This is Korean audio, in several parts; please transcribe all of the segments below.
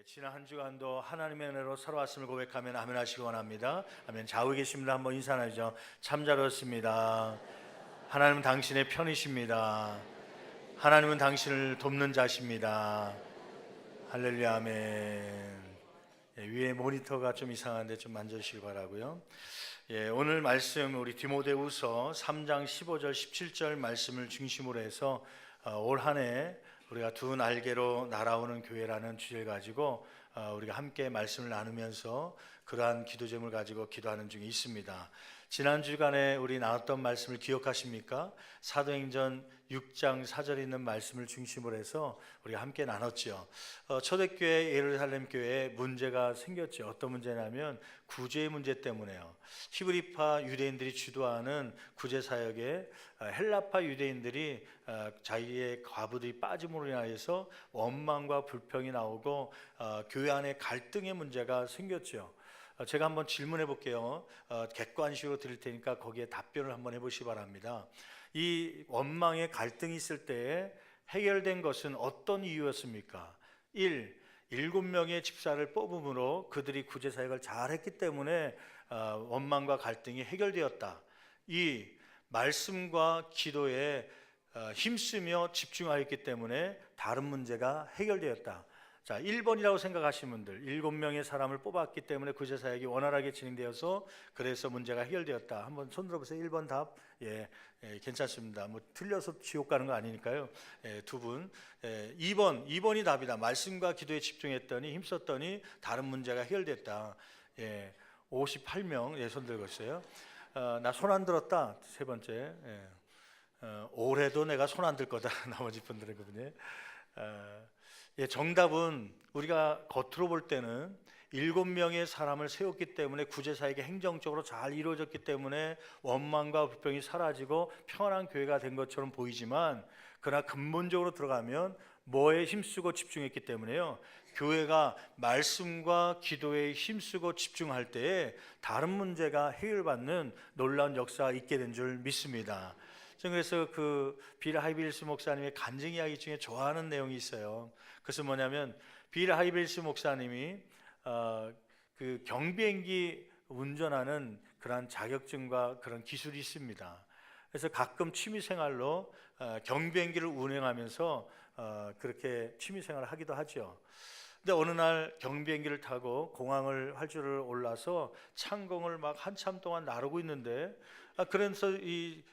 지난 한 주간도 하나님의 은혜로 살아왔음을 고백하면 아멘 하시기 원합니다. 아멘. 좌우에 계십니다. 한번 인사 나누죠. 참 잘 오셨습니다. 하나님은 당신의 편이십니다. 하나님은 당신을 돕는 자십니다. 할렐루야. 아멘. 위에 모니터가 좀 이상한데 좀 만져주시기 바라고요. 오늘 말씀 우리 디모데후서 3장 15절 17절 말씀을 중심으로 해서 올 한 해 우리가 두 날개로 날아오는 교회라는 주제를 가지고 우리가 함께 말씀을 나누면서 그러한 기도 제목을 가지고 기도하는 중에 있습니다. 지난 주간에 우리 나눴던 말씀을 기억하십니까? 사도행전 6장 4절에 있는 말씀을 중심으로 해서 우리가 함께 나눴죠. 초대교회 예루살렘 교회에 문제가 생겼죠. 어떤 문제냐면 구제의 문제 때문에요. 히브리파 유대인들이 주도하는 구제 사역에 헬라파 유대인들이 자기의 과부들이 빠짐으로 인하여서 원망과 불평이 나오고 교회 안에 갈등의 문제가 생겼죠. 제가 한번 질문해 볼게요. 객관식으로 드릴 테니까 거기에 답변을 한번 해보시기 바랍니다. 이 원망의 갈등이 있을 때 해결된 것은 어떤 이유였습니까? 1. 7명의 집사를 뽑음으로 그들이 구제사역을 잘했기 때문에 원망과 갈등이 해결되었다. 2. 말씀과 기도에 힘쓰며 집중하였기 때문에 다른 문제가 해결되었다. 자, 1번이라고 생각하시는 분들, 7명의 사람을 뽑았기 때문에 구제사역이 원활하게 진행되어서 그래서 문제가 해결되었다. 한번 손 들어보세요. 1번 답. 괜찮습니다. 뭐 틀려서 지옥 가는 거 아니니까요. 두 분. 2번이 답이다. 말씀과 기도에 집중했더니 힘썼더니 다른 문제가 해결됐다. 58명. 손 들고 있어요. 나 손 안 들었다. 세 번째. 올해도 내가 손 안 들 거다. 나머지 분들이거든요. 정답은 우리가 겉으로 볼 때는 7명의 사람을 세웠기 때문에 구제사역이 행정적으로 잘 이루어졌기 때문에 원망과 불평이 사라지고 평안한 교회가 된 것처럼 보이지만, 그러나 근본적으로 들어가면 뭐에 힘쓰고 집중했기 때문에요, 교회가 말씀과 기도에 힘쓰고 집중할 때에 다른 문제가 해결받는 놀라운 역사가 있게 된 줄 믿습니다. 저는 그래서 그 빌 하이빌스 목사님의 간증 이야기 중에 좋아하는 내용이 있어요. 그것은 뭐냐면, 빌 하이빌스 목사님이 그 경비행기 운전하는 그런 자격증과 그런 기술이 있습니다. 그래서 가끔 취미생활로 경비행기를 운행하면서 그렇게 취미생활을 하기도 하죠. 근데 어느 날 경비행기를 타고 공항을 활주로를 올라서 창공을 막 한참 동안 나르고 있는데, 그래서 이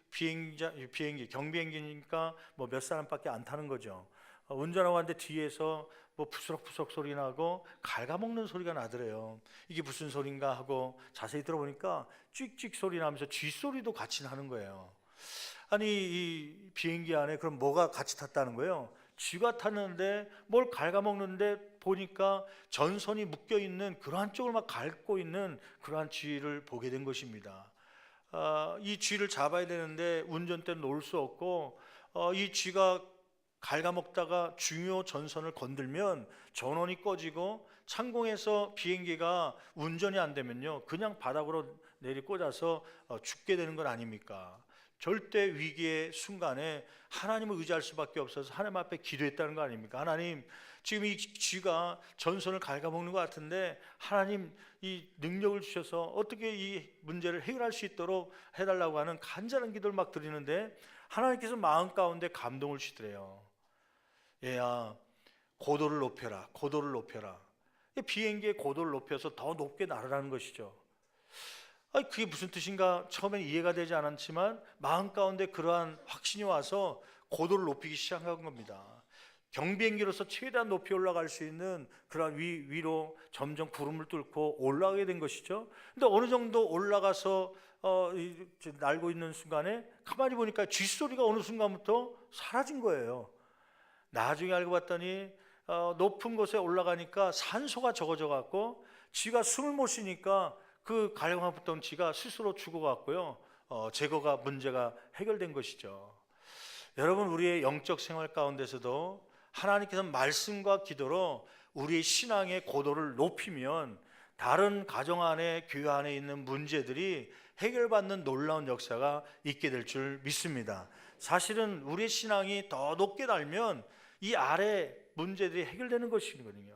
경비행기니까 뭐 몇 사람밖에 안 타는 거죠. 운전하고 왔는데 뒤에서 뭐 부스럭부스럭 소리 나고 갉아먹는 소리가 나더래요. 이게 무슨 소린가 하고 자세히 들어보니까 찍찍 소리 나면서 쥐 소리도 같이 나는 거예요. 아니, 이 비행기 안에 그럼 뭐가 같이 탔다는 거예요? 쥐가 탔는데 뭘 갉아먹는데 보니까 전선이 묶여있는 그러한 쪽을 막 갉고 있는 그러한 쥐를 보게 된 것입니다. 이 쥐를 잡아야 되는데 운전대는 놓을 수 없고, 이 쥐가 갉아먹다가 중요 전선을 건들면 전원이 꺼지고 창공에서 비행기가 운전이 안 되면요, 그냥 바닥으로 내리꽂아서 죽게 되는 건 아닙니까? 절대 위기의 순간에 하나님을 의지할 수밖에 없어서 하나님 앞에 기도했다는 거 아닙니까? 하나님, 지금 이 쥐가 전선을 갉아먹는 것 같은데 하나님 이 능력을 주셔서 어떻게 이 문제를 해결할 수 있도록 해달라고 하는 간절한 기도를 막 드리는데, 하나님께서 마음 가운데 감동을 주시더래요. 얘야, 고도를 높여라, 고도를 높여라. 비행기의 고도를 높여서 더 높게 날아라는 것이죠. 그게 무슨 뜻인가 처음엔 이해가 되지 않았지만 마음 가운데 그러한 확신이 와서 고도를 높이기 시작한 겁니다. 경비행기로서 최대한 높이 올라갈 수 있는 그러한 위로 점점 구름을 뚫고 올라가게 된 것이죠. 근데 어느 정도 올라가서 날고 있는 순간에 가만히 보니까 쥐소리가 어느 순간부터 사라진 거예요. 나중에 알고 봤더니 높은 곳에 올라가니까 산소가 적어져 갖고 쥐가 숨을 못 쉬니까 그 갉아먹던 쥐가 스스로 죽어갔고요, 제거가 문제가 해결된 것이죠. 여러분, 우리의 영적 생활 가운데서도 하나님께서 말씀과 기도로 우리의 신앙의 고도를 높이면 다른 가정 안에, 교회 안에 있는 문제들이 해결받는 놀라운 역사가 있게 될 줄 믿습니다. 사실은 우리의 신앙이 더 높게 달면 이 아래 문제들이 해결되는 것이거든요.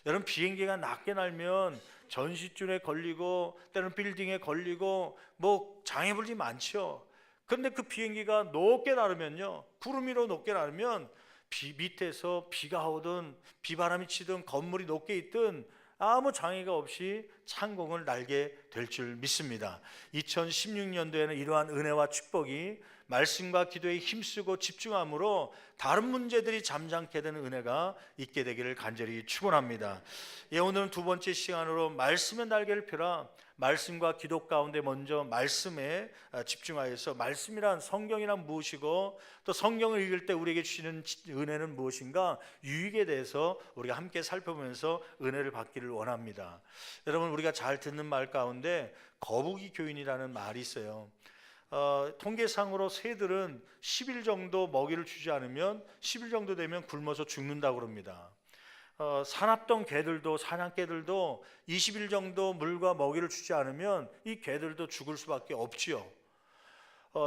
여러분, 비행기가 낮게 날면 전시줄에 걸리고 때로는 빌딩에 걸리고 뭐 장애물이 많죠. 그런데 그 비행기가 높게 날으면요, 구름 위로 높게 날으면 밑에서 비가 오든 비바람이 치든 건물이 높게 있든 아무 장애가 없이 창공을 날게 될 줄 믿습니다. 2016년도에는 이러한 은혜와 축복이 말씀과 기도에 힘쓰고 집중함으로 다른 문제들이 잠잠케 되는 은혜가 있게 되기를 간절히 축원합니다. 오늘은 두 번째 시간으로 말씀의 날개를 펴라, 말씀과 기도 가운데 먼저 말씀에 집중하여서 말씀이란, 성경이란 무엇이고 또 성경을 읽을 때 우리에게 주시는 은혜는 무엇인가, 유익에 대해서 우리가 함께 살펴보면서 은혜를 받기를 원합니다. 여러분, 우리가 잘 듣는 말 가운데 거북이 교인이라는 말이 있어요. 통계상으로 새들은 10일 정도 먹이를 주지 않으면 10일 정도 되면 굶어서 죽는다고 합니다. 사납던 개들도, 사냥개들도 20일 정도 물과 먹이를 주지 않으면 이 개들도 죽을 수밖에 없지요.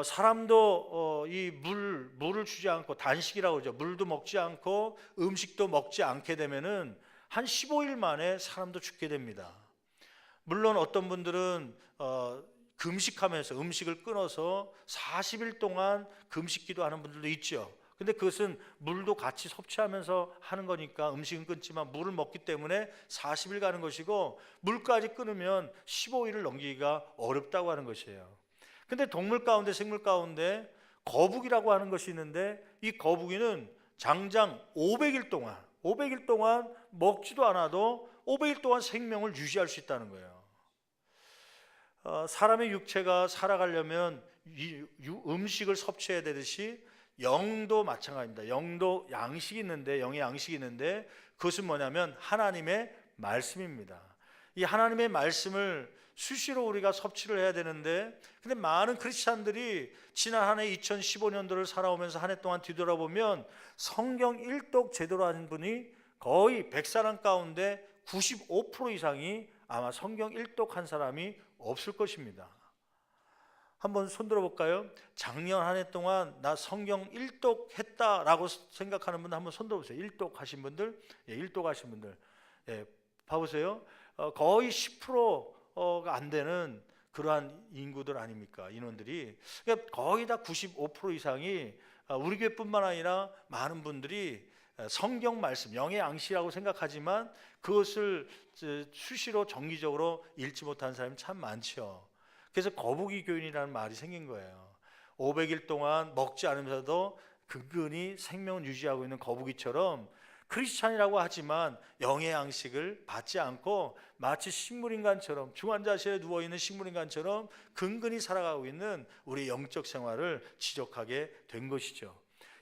사람도 이 물을 주지 않고, 단식이라고 하죠. 물도 먹지 않고 음식도 먹지 않게 되면은 한 15일 만에 사람도 죽게 됩니다. 물론 어떤 분들은 금식하면서 음식을 끊어서 40일 동안 금식기도 하는 분들도 있죠. 근데 그것은 물도 같이 섭취하면서 하는 거니까 음식은 끊지만 물을 먹기 때문에 40일 가는 것이고, 물까지 끊으면 15일을 넘기기가 어렵다고 하는 것이에요. 근데 동물 가운데, 생물 가운데 거북이라고 하는 것이 있는데, 이 거북이는 장장 500일 동안 먹지도 않아도 500일 동안 생명을 유지할 수 있다는 거예요. 사람의 육체가 살아가려면 음식을 섭취해야 되듯이 영도 마찬가지입니다. 영도 양식이 있는데, 영의 양식이 있는데 그것은 뭐냐면 하나님의 말씀입니다. 이 하나님의 말씀을 수시로 우리가 섭취를 해야 되는데, 근데 많은 크리스찬들이 지난 한 해 2015년도를 살아오면서 한 해 동안 뒤돌아보면 성경 일독 제대로 하는 분이 거의 100사람 가운데 95% 이상이 아마 성경 일독한 사람이 없을 것입니다. 한번 손들어 볼까요? 작년 한 해 동안 나 성경 일독했다라고 생각하는 분들 한번 손들어 보세요. 일독하신 분들, 일독하신 분들, 봐보세요. 거의 10%가 안 되는 그러한 인구들 아닙니까? 인원들이. 그러니까 거의 다 95% 이상이 우리 교회뿐만 아니라 많은 분들이 성경 말씀, 영의 양식이라고 생각하지만 그것을 수시로 정기적으로 읽지 못하는 사람이 참 많죠. 그래서 거북이 교인이라는 말이 생긴 거예요. 500일 동안 먹지 않으면서도 근근히 생명을 유지하고 있는 거북이처럼 크리스찬이라고 하지만 영의 양식을 받지 않고 마치 식물인간처럼, 중환자실에 누워있는 식물인간처럼 근근히 살아가고 있는 우리의 영적 생활을 지적하게 된 것이죠.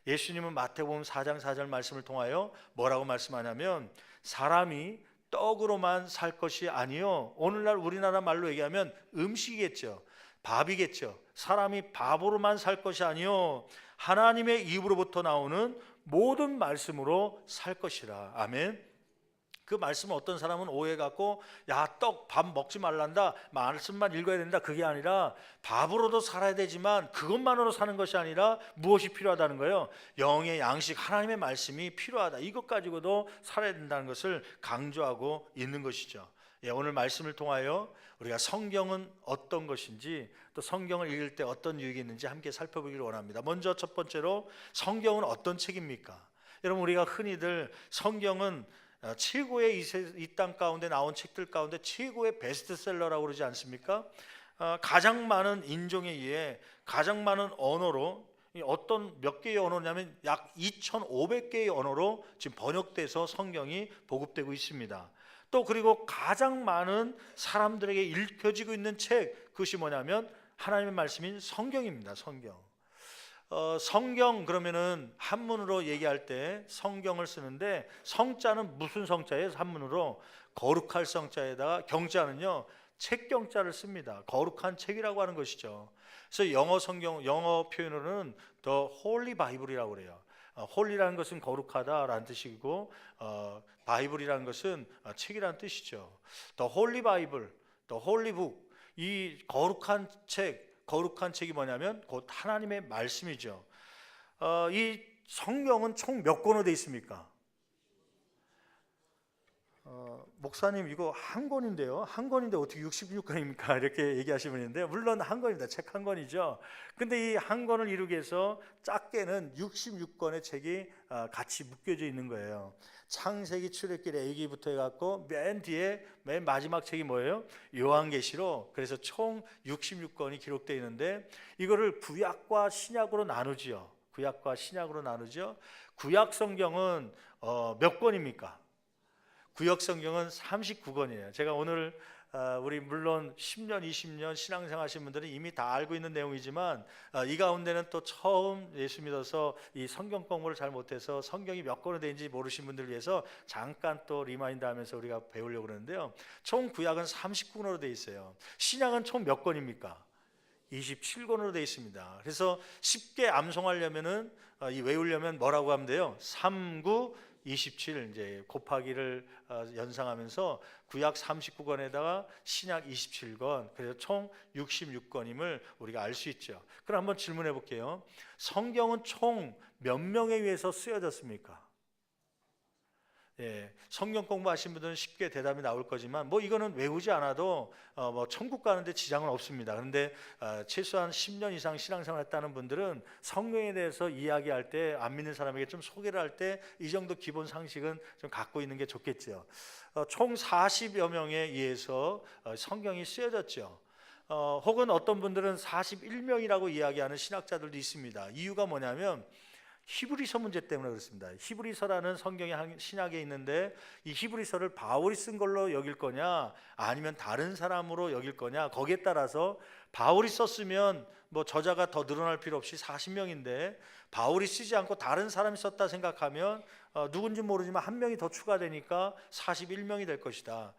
예수님은 마태복음 4장 4절 말씀을 통하여 뭐라고 말씀하냐면, 사람이 떡으로만 살 것이 아니요, 오늘날 우리나라 말로 얘기하면 음식이겠죠. 밥이겠죠. 사람이 밥으로만 살 것이 아니요, 하나님의 입으로부터 나오는 모든 말씀으로 살 것이라. 아멘. 그 말씀을 어떤 사람은 오해갖고, 야, 밥 먹지 말란다, 말씀만 읽어야 된다, 그게 아니라 밥으로도 살아야 되지만 그것만으로 사는 것이 아니라 무엇이 필요하다는 거예요? 영의 양식, 하나님의 말씀이 필요하다. 이것 가지고도 살아야 된다는 것을 강조하고 있는 것이죠. 오늘 말씀을 통하여 우리가 성경은 어떤 것인지, 또 성경을 읽을 때 어떤 유익이 있는지 함께 살펴보기를 원합니다. 먼저 첫 번째로, 성경은 어떤 책입니까? 여러분, 우리가 흔히들 성경은 최고의 이 땅 가운데 나온 책들 가운데 최고의 베스트셀러라고 그러지 않습니까? 가장 많은 인종에 의해 가장 많은 언어로, 어떤 몇 개의 언어냐면 약 2,500개의 언어로 지금 번역돼서 성경이 보급되고 있습니다. 또 그리고 가장 많은 사람들에게 읽혀지고 있는 책, 그것이 뭐냐면 하나님의 말씀인 성경입니다. 성경 그러면은 한문으로 얘기할 때 성경을 쓰는데, 성자는 무슨 성자예요? 한문으로 거룩할 성자에다가 경자는요, 책 경자를 씁니다. 거룩한 책이라고 하는 것이죠. 그래서 영어 표현으로는 The Holy Bible이라고 그래요. 홀리라는 것은 거룩하다라는 뜻이고, 바이블이라는 것은 책이라는 뜻이죠. The Holy Bible, The Holy Book, 이 거룩한 책이 뭐냐면 곧 하나님의 말씀이죠. 이 성경은 총 몇 권으로 되어 있습니까? 목사님 이거 한 권인데요. 한 권인데 어떻게 66권입니까? 이렇게 얘기하시는 분인데요. 물론 한 권입니다. 책 한 권이죠. 근데 이 한 권을 이루기 위해서 작게는 66권의 책이 같이 묶여져 있는 거예요. 창세기, 출애굽기, 레위기부터 해갖고 맨 뒤에 맨 마지막 책이 뭐예요? 요한계시록. 그래서 총 66권이 기록되어 있는데 이거를 구약과 신약으로 나누지요. 구약과 신약으로 나누죠. 구약 성경은 몇 권입니까? 구약 성경은 39권이에요. 제가 오늘 우리 물론 10년, 20년 신앙생활 하신 분들은 이미 다 알고 있는 내용이지만 이 가운데는 또 처음 예수 믿어서 이 성경 공부를 잘 못해서 성경이 몇 권으로 되는지 모르신 분들을 위해서 잠깐 또 리마인드 하면서 우리가 배우려고 그러는데요. 총 구약은 39권으로 되어 있어요. 신약은 총 몇 권입니까? 27권으로 되어 있습니다. 그래서 쉽게 암송하려면은 외우려면 뭐라고 하면 돼요? 39 27 이제 곱하기를 연상하면서 구약 39권에다가 신약 27권, 그래서 총 66권임을 우리가 알 수 있죠. 그럼 한번 질문해 볼게요. 성경은 총 몇 명에 의해서 쓰여졌습니까? 예, 성경 공부하신 분들은 쉽게 대답이 나올 거지만 뭐 이거는 외우지 않아도 뭐 천국 가는데 지장은 없습니다. 그런데 최소한 10년 이상 신앙생활 했다는 분들은 성경에 대해서 이야기할 때 안 믿는 사람에게 좀 소개를 할 때 이 정도 기본 상식은 좀 갖고 있는 게 좋겠죠. 총 40여 명에 의해서 성경이 쓰여졌죠. 혹은 어떤 분들은 41명이라고 이야기하는 신학자들도 있습니다. 이유가 뭐냐면 히브리서 문제 때문에 그렇습니다. 히브리서라는 성경이 신약에 있는데 이 히브리서를 바울이 쓴 걸로 여길 거냐 아니면 다른 사람으로 여길 거냐, 거기에 따라서 바울이 썼으면 뭐 저자가 더 늘어날 필요 없이 40명인데 바울이 쓰지 않고 다른 사람이 썼다 생각하면 누군지 모르지만 한 명이 더 추가되니까 41명이 될 것이다.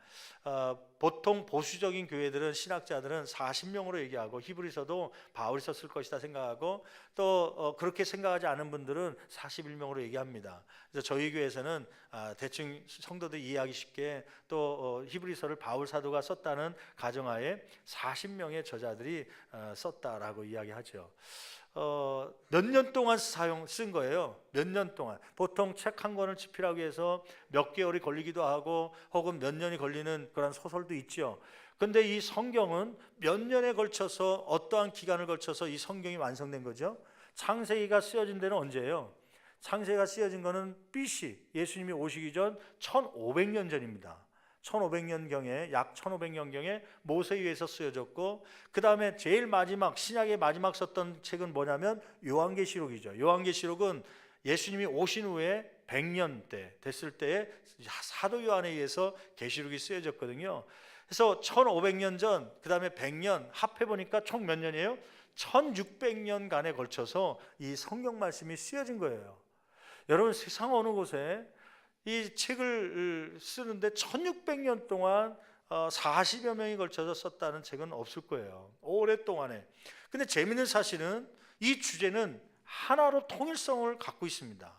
보통 보수적인 교회들은, 신학자들은 40명으로 얘기하고 히브리서도 바울이 썼을 것이다 생각하고 또 그렇게 생각하지 않은 분들은 41명으로 얘기합니다. 그래서 저희 교회에서는 대충 성도들 이해하기 쉽게 또 히브리서를 바울 사도가 썼다는 가정하에 40명의 저자들이 썼다라고 이야기하죠. 몇 년 동안 쓴 거예요. 몇 년 동안. 보통 책 한 권을 집필하기 위해서 몇 개월이 걸리기도 하고 혹은 몇 년이 걸리는 그런 소설도 있죠. 근데 이 성경은 몇 년에 걸쳐서, 어떠한 기간을 걸쳐서 이 성경이 완성된 거죠. 창세기가 쓰여진 데는 언제예요? 창세기가 쓰여진 거는 BC, 예수님이 오시기 전 1500년 전입니다. 1500년경에, 약 1500년경에 모세에 의해서 쓰여졌고, 그 다음에 제일 마지막, 신약의 마지막 썼던 책은 뭐냐면 요한계시록이죠. 요한계시록은 예수님이 오신 후에 100년 때 됐을 때에 사도 요한에 의해서 계시록이 쓰여졌거든요. 그래서 1500년 전, 그 다음에 100년 합해보니까 총 몇 년이에요? 1600년간에 걸쳐서 이 성경 말씀이 쓰여진 거예요. 여러분, 세상 어느 곳에 이 책을 쓰는데 1600년 동안 40여 명이 걸쳐서 썼다는 책은 없을 거예요. 오랫동안에. 근데 재미있는 사실은 이 주제는 하나로 통일성을 갖고 있습니다.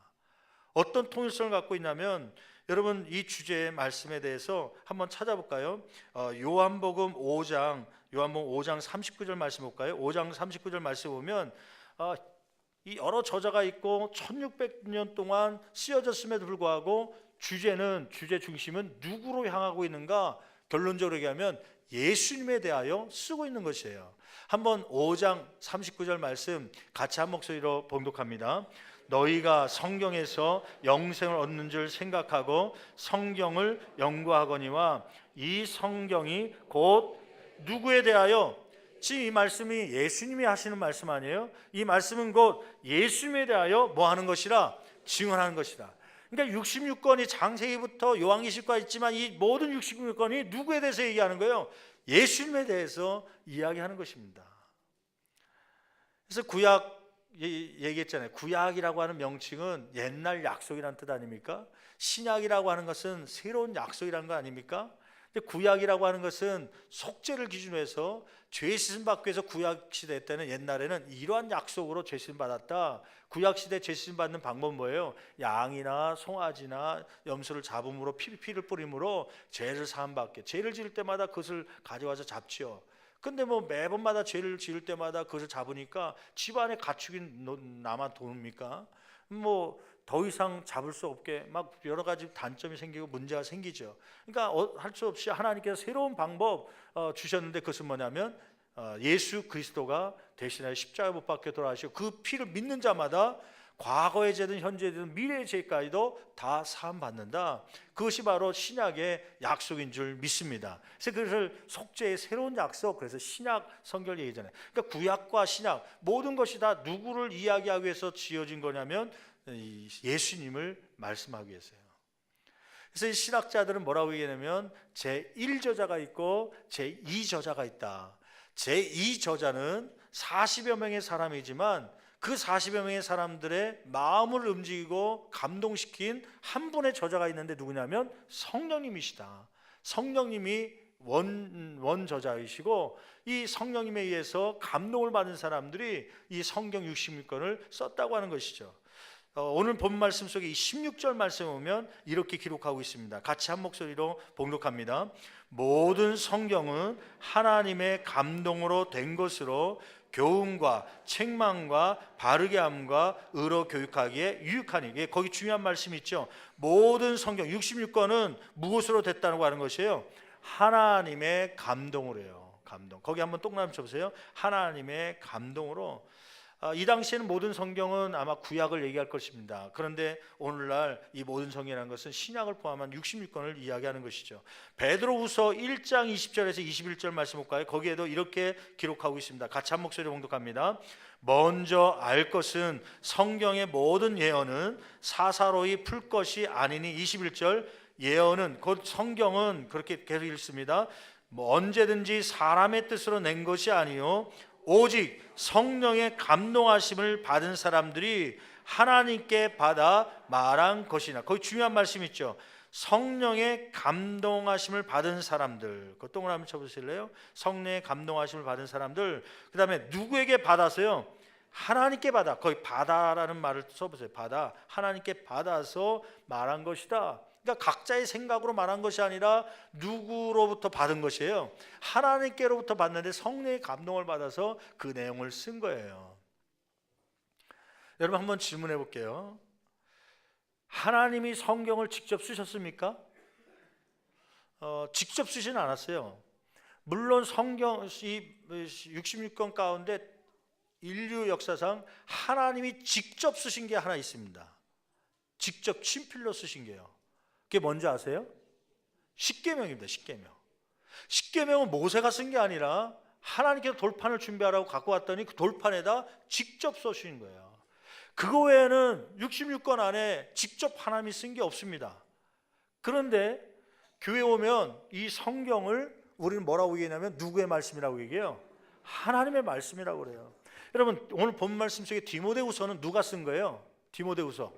어떤 통일성을 갖고 있냐면, 여러분 이 주제의 말씀에 대해서 한번 찾아볼까요? 요한복음 5장 39절 말씀 볼까요? 5장 39절 말씀 보면 이 여러 저자가 있고 1600년 동안 쓰여졌음에도 불구하고 주제 중심은 누구로 향하고 있는가? 결론적으로 얘기하면 예수님에 대하여 쓰고 있는 것이에요. 한번 5장 39절 말씀 같이 한 목소리로 봉독합니다. 너희가 성경에서 영생을 얻는 줄 생각하고 성경을 연구하거니와 이 성경이 곧 누구에 대하여, 지금 이 말씀이 예수님이 하시는 말씀 아니에요? 이 말씀은 곧 예수님에 대하여 뭐 하는 것이라? 증언하는 것이다. 그러니까 66권이 창세기부터 요한계시록까지 있지만 이 모든 66권이 누구에 대해서 얘기하는 거예요? 예수님에 대해서 이야기하는 것입니다. 그래서 구약 얘기했잖아요. 구약이라고 하는 명칭은 옛날 약속이라는 뜻 아닙니까? 신약이라고 하는 것은 새로운 약속이라는 거 아닙니까? 근데 구약이라고 하는 것은 속죄를 기준으로 해서 죄 씻음 받기 위해서 구약 시대 때는, 옛날에는 이러한 약속으로 죄 씻음 받았다. 구약 시대 죄 씻음 받는 방법은 뭐예요? 양이나 송아지나 염소를 잡음으로 피를 뿌림으로 죄를 사함 받게. 죄를 지을 때마다 그것을 가져와서 잡지요. 근데 뭐 매번마다 죄를 지을 때마다 그것을 잡으니까 집안에 가축이 남아 돕니까? 뭐 더 이상 잡을 수 없게 막 여러 가지 단점이 생기고 문제가 생기죠. 그러니까 할 수 없이 하나님께서 새로운 방법 주셨는데, 그것은 뭐냐면 예수 그리스도가 대신하여 십자가에 못 박혀 돌아가시고 그 피를 믿는 자마다 과거의 죄든 현재의 죄든 미래의 죄까지도 다 사함 받는다. 그것이 바로 신약의 약속인 줄 믿습니다. 그래서 그것을 속죄의 새로운 약속, 그래서 신약 성경을 얘기하잖아요. 그러니까 구약과 신약 모든 것이 다 누구를 이야기하기 위해서 지어진 거냐면 예수님을 말씀하기 위해서요. 그래서 이 신학자들은 뭐라고 얘기하냐면 제1저자가 있고 제2저자가 있다. 제2저자는 40여 명의 사람이지만 그 40여 명의 사람들의 마음을 움직이고 감동시킨 한 분의 저자가 있는데 누구냐면 성령님이시다. 성령님이 원저자이시고 이 성령님에 의해서 감동을 받은 사람들이 이 성경 66권을 썼다고 하는 것이죠. 오늘 본 말씀 속에 이 16절 말씀을 보면 이렇게 기록하고 있습니다. 같이 한 목소리로 봉독합니다. 모든 성경은 하나님의 감동으로 된 것으로 교훈과 책망과 바르게 함과 의로 교육하기에 유익하니. 거기 중요한 말씀이 있죠. 모든 성경 66권은 무엇으로 됐다고 하는 것이에요? 하나님의 감동으로요. 감동. 거기 한번 동그라미 쳐보세요. 하나님의 감동으로. 이 당시에는 모든 성경은 아마 구약을 얘기할 것입니다. 그런데 오늘날 이 모든 성경이라는 것은 신약을 포함한 66권을 이야기하는 것이죠. 베드로후서 1장 20절에서 21절 말씀 볼까요? 거기에도 이렇게 기록하고 있습니다. 같이 한 목소리로 봉독합니다. 먼저 알 것은 성경의 모든 예언은 사사로이 풀 것이 아니니. 21절 예언은 곧 성경은 그렇게 계속 읽습니다. 언제든지 사람의 뜻으로 낸 것이 아니요 오직 성령의 감동하심을 받은 사람들이 하나님께 받아 말한 것이나. 거기 중요한 말씀이 있죠. 성령의 감동하심을 받은 사람들. 그 동그라미 쳐보실래요? 성령의 감동하심을 받은 사람들. 그 다음에 누구에게 받아서요? 하나님께 받아. 거기 받아라는 말을 써보세요. 받아. 하나님께 받아서 말한 것이다. 그러니까 각자의 생각으로 말한 것이 아니라 누구로부터 받은 것이에요? 하나님께로부터 받는데 성령의 감동을 받아서 그 내용을 쓴 거예요. 여러분 한번 질문해 볼게요. 하나님이 성경을 직접 쓰셨습니까? 직접 쓰지는 않았어요. 물론 성경 이 66권 가운데 인류 역사상 하나님이 직접 쓰신 게 하나 있습니다. 직접 친필로 쓰신 게요. 그게 뭔지 아세요? 십계명입니다. 십계명. 십계명은 모세가 쓴 게 아니라 하나님께서 돌판을 준비하라고 갖고 왔더니 그 돌판에다 직접 써주신 거예요. 그거 외에는 66권 안에 직접 하나님이 쓴 게 없습니다. 그런데 교회 오면 이 성경을 우리는 뭐라고 얘기하냐면 누구의 말씀이라고 얘기해요? 하나님의 말씀이라고 그래요. 여러분 오늘 본 말씀 속에 디모데후서는 누가 쓴 거예요? 디모데후서.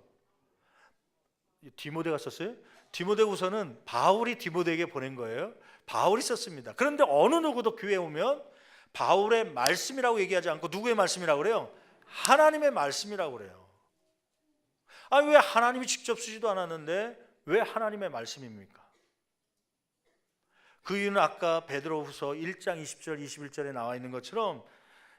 디모데가 썼어요? 디모데후서는 바울이 디모데에게 보낸 거예요. 바울이 썼습니다. 그런데 어느 누구도 교회에 오면 바울의 말씀이라고 얘기하지 않고 누구의 말씀이라고 그래요? 하나님의 말씀이라고 그래요. 왜 하나님이 직접 쓰지도 않았는데 왜 하나님의 말씀입니까? 그 이유는 아까 베드로후서 1장 20절 21절에 나와 있는 것처럼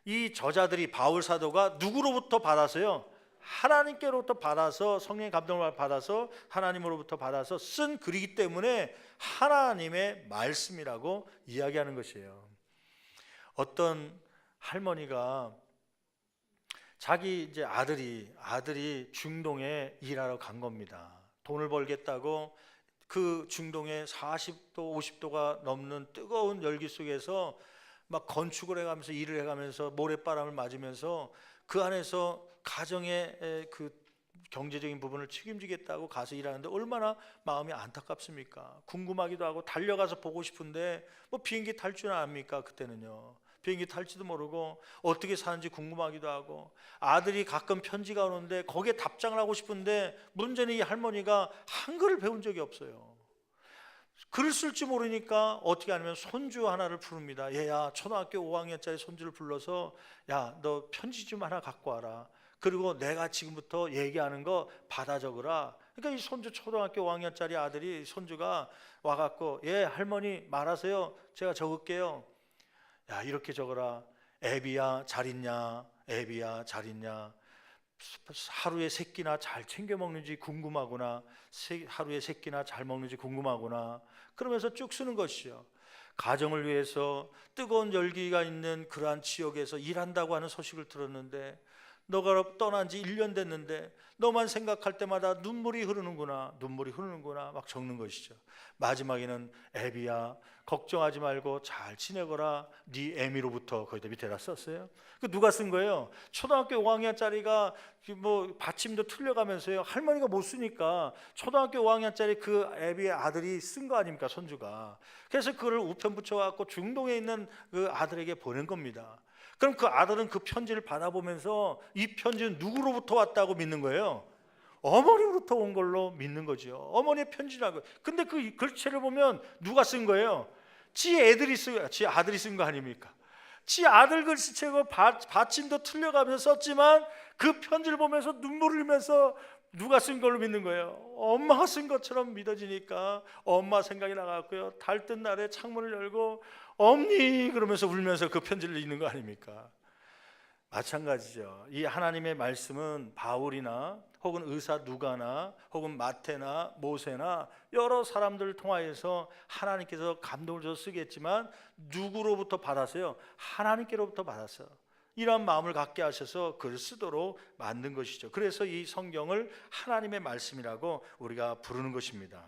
이 저자들이 바울 사도가 누구로부터 받아서요? 하나님께로부터 받아서 성령의 감동을 받아서 하나님으로부터 받아서 쓴 글이기 때문에 하나님의 말씀이라고 이야기하는 것이에요. 어떤 할머니가 자기 이제 아들이 중동에 일하러 간 겁니다. 돈을 벌겠다고 그 중동에 40도 50도가 넘는 뜨거운 열기 속에서 막 건축을 해가면서 일을 해가면서 모래바람을 맞으면서 그 안에서 가정의 그 경제적인 부분을 책임지겠다고 가서 일하는데 얼마나 마음이 안타깝습니까? 궁금하기도 하고 달려가서 보고 싶은데 뭐 비행기 탈 줄 압니까? 그때는요. 비행기 탈지도 모르고 어떻게 사는지 궁금하기도 하고 아들이 가끔 편지가 오는데 거기에 답장을 하고 싶은데 문제는 이 할머니가 한글을 배운 적이 없어요. 글을 쓸 줄 모르니까 어떻게 하냐면 손주 하나를 부릅니다. 얘야, 초등학교 5학년짜리 손주를 불러서 야, 너 편지 좀 하나 갖고 와라. 그리고 내가 지금부터 얘기하는 거 받아 적으라. 그러니까 이 손주 초등학교 5학년짜리 아들이 손주가 와갖고 예 할머니 말하세요. 제가 적을게요. 야 이렇게 적어라. 애비야 잘 있냐? 애비야 잘 있냐? 하루에 세 끼나 잘 챙겨 먹는지 궁금하구나, 하루에 세 끼나 잘 먹는지 궁금하구나, 그러면서 쭉 쓰는 것이죠. 가정을 위해서 뜨거운 열기가 있는 그러한 지역에서 일한다고 하는 소식을 들었는데, 너가 떠난 지 1년 됐는데 너만 생각할 때마다 눈물이 흐르는구나 막 적는 것이죠. 마지막에는 애비야, 걱정하지 말고 잘 지내거라, 네 애미로부터, 거기다 밑에다 썼어요. 그 누가 쓴 거예요? 초등학교 5학년짜리가 뭐 받침도 틀려가면서요, 할머니가 못 쓰니까 초등학교 5학년짜리 그 애비의 아들이 쓴 거 아닙니까, 손주가. 그래서 그걸 우편 붙여갖고 중동에 있는 그 아들에게 보낸 겁니다. 그럼 그 아들은 그 편지를 받아보면서 이 편지는 누구로부터 왔다고 믿는 거예요? 어머니로부터 온 걸로 믿는 거죠. 어머니의 편지라고. 근데 그 글씨를 보면 누가 쓴 거예요? 지 아들이 쓴 거 아닙니까? 지 아들 글씨체고 받침도 틀려가면서 썼지만 그 편지를 보면서 눈물을 흘리면서 누가 쓴 걸로 믿는 거예요? 엄마가 쓴 것처럼 믿어지니까 엄마 생각이 나갔고요, 달뜬 날에 창문을 열고 엄니 그러면서 울면서 그 편지를 읽는 거 아닙니까? 마찬가지죠. 이 하나님의 말씀은 바울이나 혹은 의사 누가나 혹은 마태나 모세나 여러 사람들을 통하여서 하나님께서 감동을 줘서 쓰겠지만 누구로부터 받았어요? 하나님께로부터 받았어요. 이러한 마음을 갖게 하셔서 글을 쓰도록 만든 것이죠. 그래서 이 성경을 하나님의 말씀이라고 우리가 부르는 것입니다.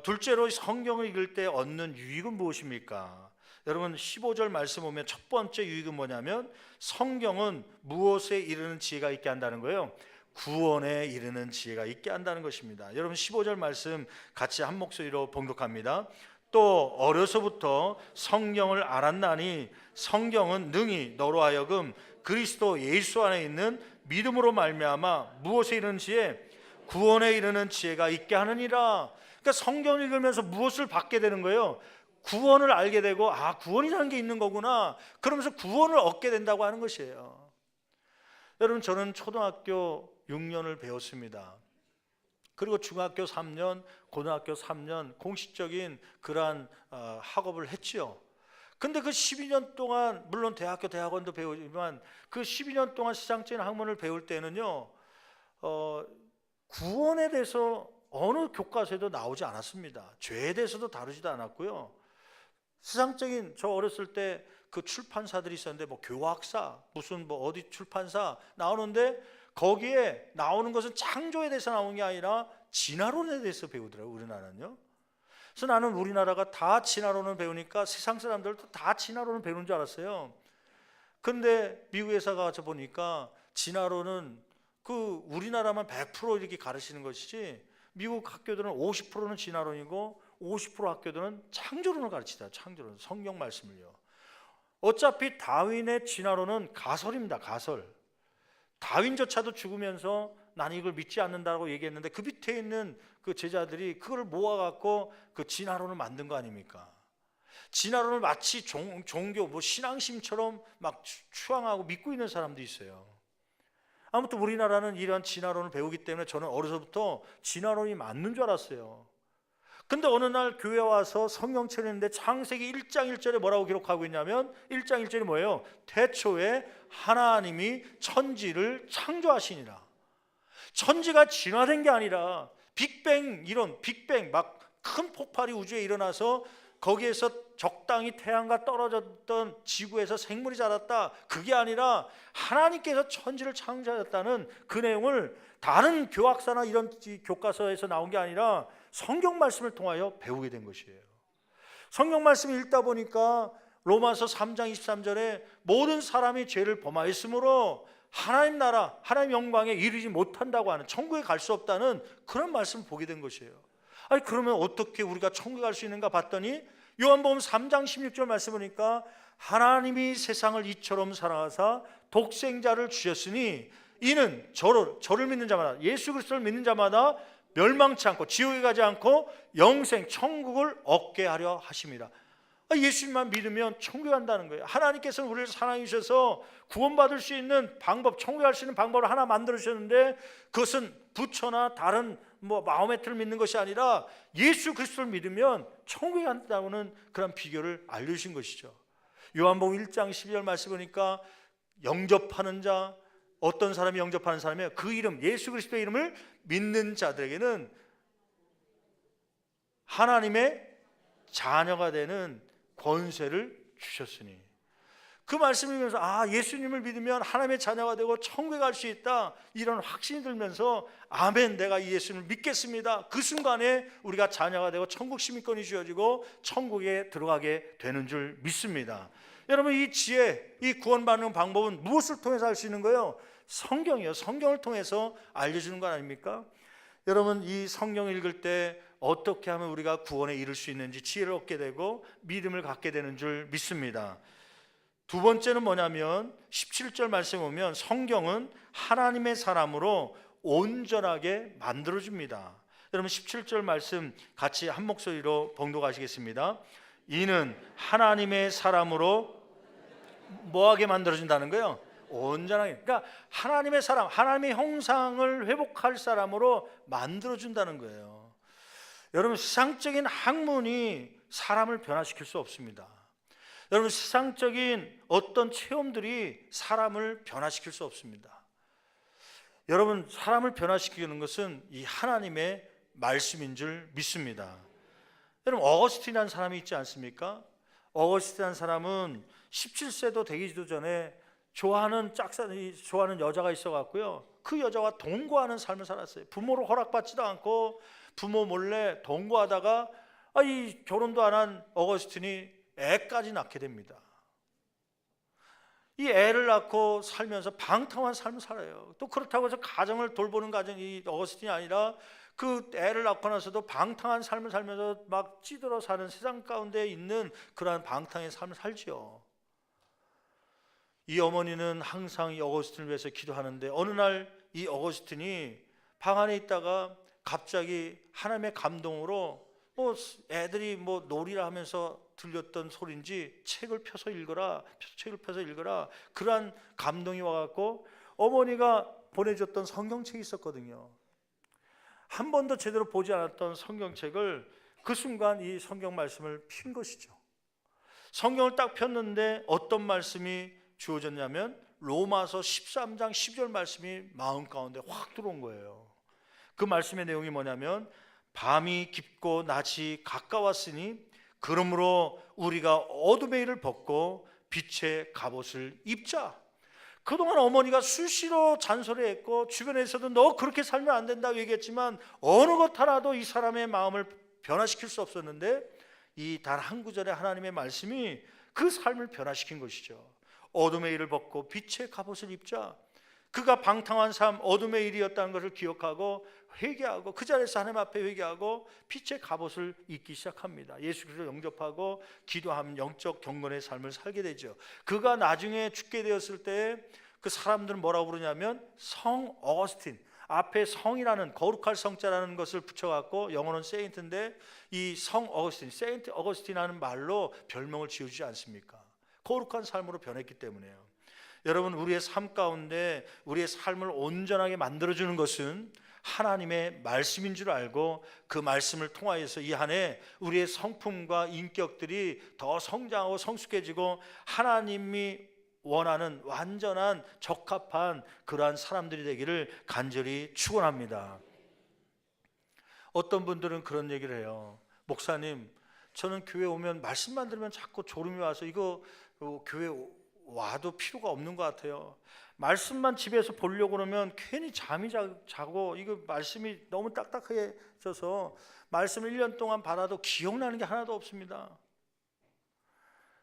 둘째로 성경을 읽을 때 얻는 유익은 무엇입니까? 여러분 15절 말씀 보면 첫 번째 유익은 뭐냐면 성경은 무엇에 이르는 지혜가 있게 한다는 거예요? 구원에 이르는 지혜가 있게 한다는 것입니다. 여러분 15절 말씀 같이 한 목소리로 봉독합니다. 또 어려서부터 성경을 알았나니 성경은 능히 너로 하여금 그리스도 예수 안에 있는 믿음으로 말미암아 무엇에 이르는 지혜? 구원에 이르는 지혜가 있게 하느니라. 그러니까 성경을 읽으면서 무엇을 받게 되는 거예요? 구원을 알게 되고, 아, 구원이라는 게 있는 거구나, 그러면서 구원을 얻게 된다고 하는 것이에요. 여러분 저는 초등학교 6년을 배웠습니다. 그리고 중학교 3년, 고등학교 3년 공식적인 그러한 학업을 했죠. 근데 그 12년 동안, 물론 대학원도 배우지만 그 12년 동안 시장적인 학문을 배울 때는요, 구원에 대해서 어느 교과서에도 나오지 않았습니다. 죄에 대해서도 다루지도 않았고요. 세상적인, 저 어렸을 때 그 출판사들이 있었는데 뭐 교학사, 무슨 뭐 어디 출판사 나오는데 거기에 나오는 것은 창조에 대해서 나오는 게 아니라 진화론에 대해서 배우더라고요, 우리나라는요. 그래서 나는 우리나라가 다 진화론을 배우니까 세상 사람들도 다 진화론을 배우는 줄 알았어요. 근데 미국에서 가서 보니까 진화론은 그 우리나라만 100% 이렇게 가르치는 것이지 미국 학교들은 50%는 진화론이고 50% 학교들은 창조론을 가르치다. 창조론, 성경 말씀을요. 어차피 다윈의 진화론은 가설입니다. 가설. 다윈조차도 죽으면서 나는 이걸 믿지 않는다고 얘기했는데 그 밑에 있는 그 제자들이 그걸 모아갖고 그 진화론을 만든 거 아닙니까? 진화론을 마치 종교, 뭐 신앙심처럼 막 추앙하고 믿고 있는 사람도 있어요. 아무튼 우리나라는 이러한 진화론을 배우기 때문에 저는 어려서부터 진화론이 맞는 줄 알았어요. 근데 어느 날 교회 와서 성경책을 했는데 창세기 1장 1절에 뭐라고 기록하고 있냐면 1장 1절이 뭐예요? 태초에 하나님이 천지를 창조하시니라. 천지가 진화된 게 아니라 빅뱅, 이런 빅뱅, 막 큰 폭발이 우주에 일어나서 거기에서 적당히 태양과 떨어졌던 지구에서 생물이 자랐다, 그게 아니라 하나님께서 천지를 창조하셨다는 그 내용을 다른 교학사나 이런 교과서에서 나온 게 아니라 성경 말씀을 통하여 배우게 된 것이에요. 성경 말씀을 읽다 보니까 로마서 3장 23절에 모든 사람이 죄를 범하였으므로 하나님 나라, 하나님 영광에 이르지 못한다고 하는, 천국에 갈 수 없다는 그런 말씀을 보게 된 것이에요. 아니 그러면 어떻게 우리가 천국에 갈 수 있는가 봤더니 요한복음 3장 16절 말씀 보니까 하나님이 세상을 이처럼 사랑하사 독생자를 주셨으니 이는 저를 믿는 자마다, 예수 그리스도를 믿는 자마다 멸망치 않고 지옥에 가지 않고 영생, 천국을 얻게 하려 하심이라. 예수님만 믿으면 천국에 간다는 거예요. 하나님께서는 우리를 사랑해 주셔서 구원받을 수 있는 방법, 천국에 갈 수 있는 방법을 하나 만들어 주셨는데 그것은 부처나 다른 뭐 마호메트를 믿는 것이 아니라 예수 그리스도를 믿으면 천국에 간다고는 그런 비결을 알려주신 것이죠. 요한복음 1장 12절 말씀 보니까 영접하는 자, 어떤 사람이 영접하는 사람이에요? 그 이름, 예수 그리스도의 이름을 믿는 자들에게는 하나님의 자녀가 되는 권세를 주셨으니, 그 말씀을 읽으면서 예수님을 믿으면 하나님의 자녀가 되고 천국에 갈 수 있다, 이런 확신이 들면서 아멘, 내가 이 예수님을 믿겠습니다. 그 순간에 우리가 자녀가 되고 천국 시민권이 주어지고 천국에 들어가게 되는 줄 믿습니다. 여러분, 이 지혜, 이 구원받는 방법은 무엇을 통해서 알 수 있는 거예요? 성경이요. 성경을 통해서 알려주는 것 아닙니까? 여러분, 이 성경을 읽을 때 어떻게 하면 우리가 구원에 이를 수 있는지 지혜를 얻게 되고 믿음을 갖게 되는 줄 믿습니다. 두 번째는 뭐냐면 17절 말씀에 보면 성경은 하나님의 사람으로 온전하게 만들어줍니다. 여러분, 17절 말씀 같이 한 목소리로 봉독하시겠습니다. 이는 하나님의 사람으로 뭐하게 만들어준다는 거예요? 온전하게. 그러니까 하나님의 사람, 하나님의 형상을 회복할 사람으로 만들어준다는 거예요. 여러분, 세상적인 학문이 사람을 변화시킬 수 없습니다. 여러분, 세상적인 어떤 체험들이 사람을 변화시킬 수 없습니다. 여러분, 사람을 변화시키는 것은 이 하나님의 말씀인 줄 믿습니다. 여러분, 어거스틴이라는 사람이 있지 않습니까? 어거스틴이라는 사람은 17세도 되기도 전에 좋아하는 여자가 있어갖고요, 그 여자와 동거하는 삶을 살았어요. 부모로 허락받지도 않고 부모 몰래 동거하다가 이 결혼도 안 한 어거스틴이 애까지 낳게 됩니다. 이 애를 낳고 살면서 방탕한 삶을 살아요. 또 그렇다고 해서 가정을 돌보는 가정이 어거스틴이 아니라 그 애를 낳고 나서도 방탕한 삶을 살면서 막 찌들어 사는 세상 가운데 있는 그러한 방탕의 삶을 살지요. 이 어머니는 항상 이 어거스틴을 위해서 기도하는데 어느 날 이 어거스틴이 방 안에 있다가 갑자기 하나님의 감동으로 애들이 놀이를 하면서 들렸던 소리인지 책을 펴서 읽어라, 그러한 감동이 와갖고 어머니가 보내줬던 성경책이 있었거든요. 한 번도 제대로 보지 않았던 성경책을 그 순간 이 성경 말씀을 핀 것이죠. 성경을 딱 폈는데 어떤 말씀이 주어졌냐면 로마서 13장 10절 말씀이 마음 가운데 확 들어온 거예요. 그 말씀의 내용이 뭐냐면 밤이 깊고 낮이 가까웠으니 그러므로 우리가 어둠의 일을 벗고 빛의 갑옷을 입자. 그동안 어머니가 수시로 잔소리했고 주변에서도 너 그렇게 살면 안 된다고 얘기했지만 어느 것 하나도 이 사람의 마음을 변화시킬 수 없었는데 이 단 한 구절의 하나님의 말씀이 그 삶을 변화시킨 것이죠. 어둠의 일을 벗고 빛의 갑옷을 입자. 그가 방탕한 삶, 어둠의 일이었다는 것을 기억하고 회개하고 그 자리에서 하나님 앞에 회개하고 빛의 갑옷을 입기 시작합니다. 예수 그리스도를 영접하고 기도하면 영적 경건의 삶을 살게 되죠. 그가 나중에 죽게 되었을 때 그 사람들은 뭐라고 부르냐면 성 어거스틴, 앞에 성이라는 거룩할 성자라는 것을 붙여갖고 영어는 세인트인데 이 성 어거스틴, 세인트 어거스틴이라는 말로 별명을 지어주지 않습니까? 거룩한 삶으로 변했기 때문에요. 여러분, 우리의 삶 가운데 우리의 삶을 온전하게 만들어주는 것은 하나님의 말씀인 줄 알고 그 말씀을 통하여서 이 한 해 우리의 성품과 인격들이 더 성장하고 성숙해지고 하나님이 원하는 완전한 적합한 그러한 사람들이 되기를 간절히 축원합니다. 어떤 분들은 그런 얘기를 해요. 목사님, 저는 교회 오면 말씀만 들으면 자꾸 졸음이 와서 이거 교회 와도 필요가 없는 것 같아요. 말씀만 집에서 보려고 그러면 괜히 잠이 자고 이거 말씀이 너무 딱딱해져서 말씀을 1년 동안 받아도 기억나는 게 하나도 없습니다.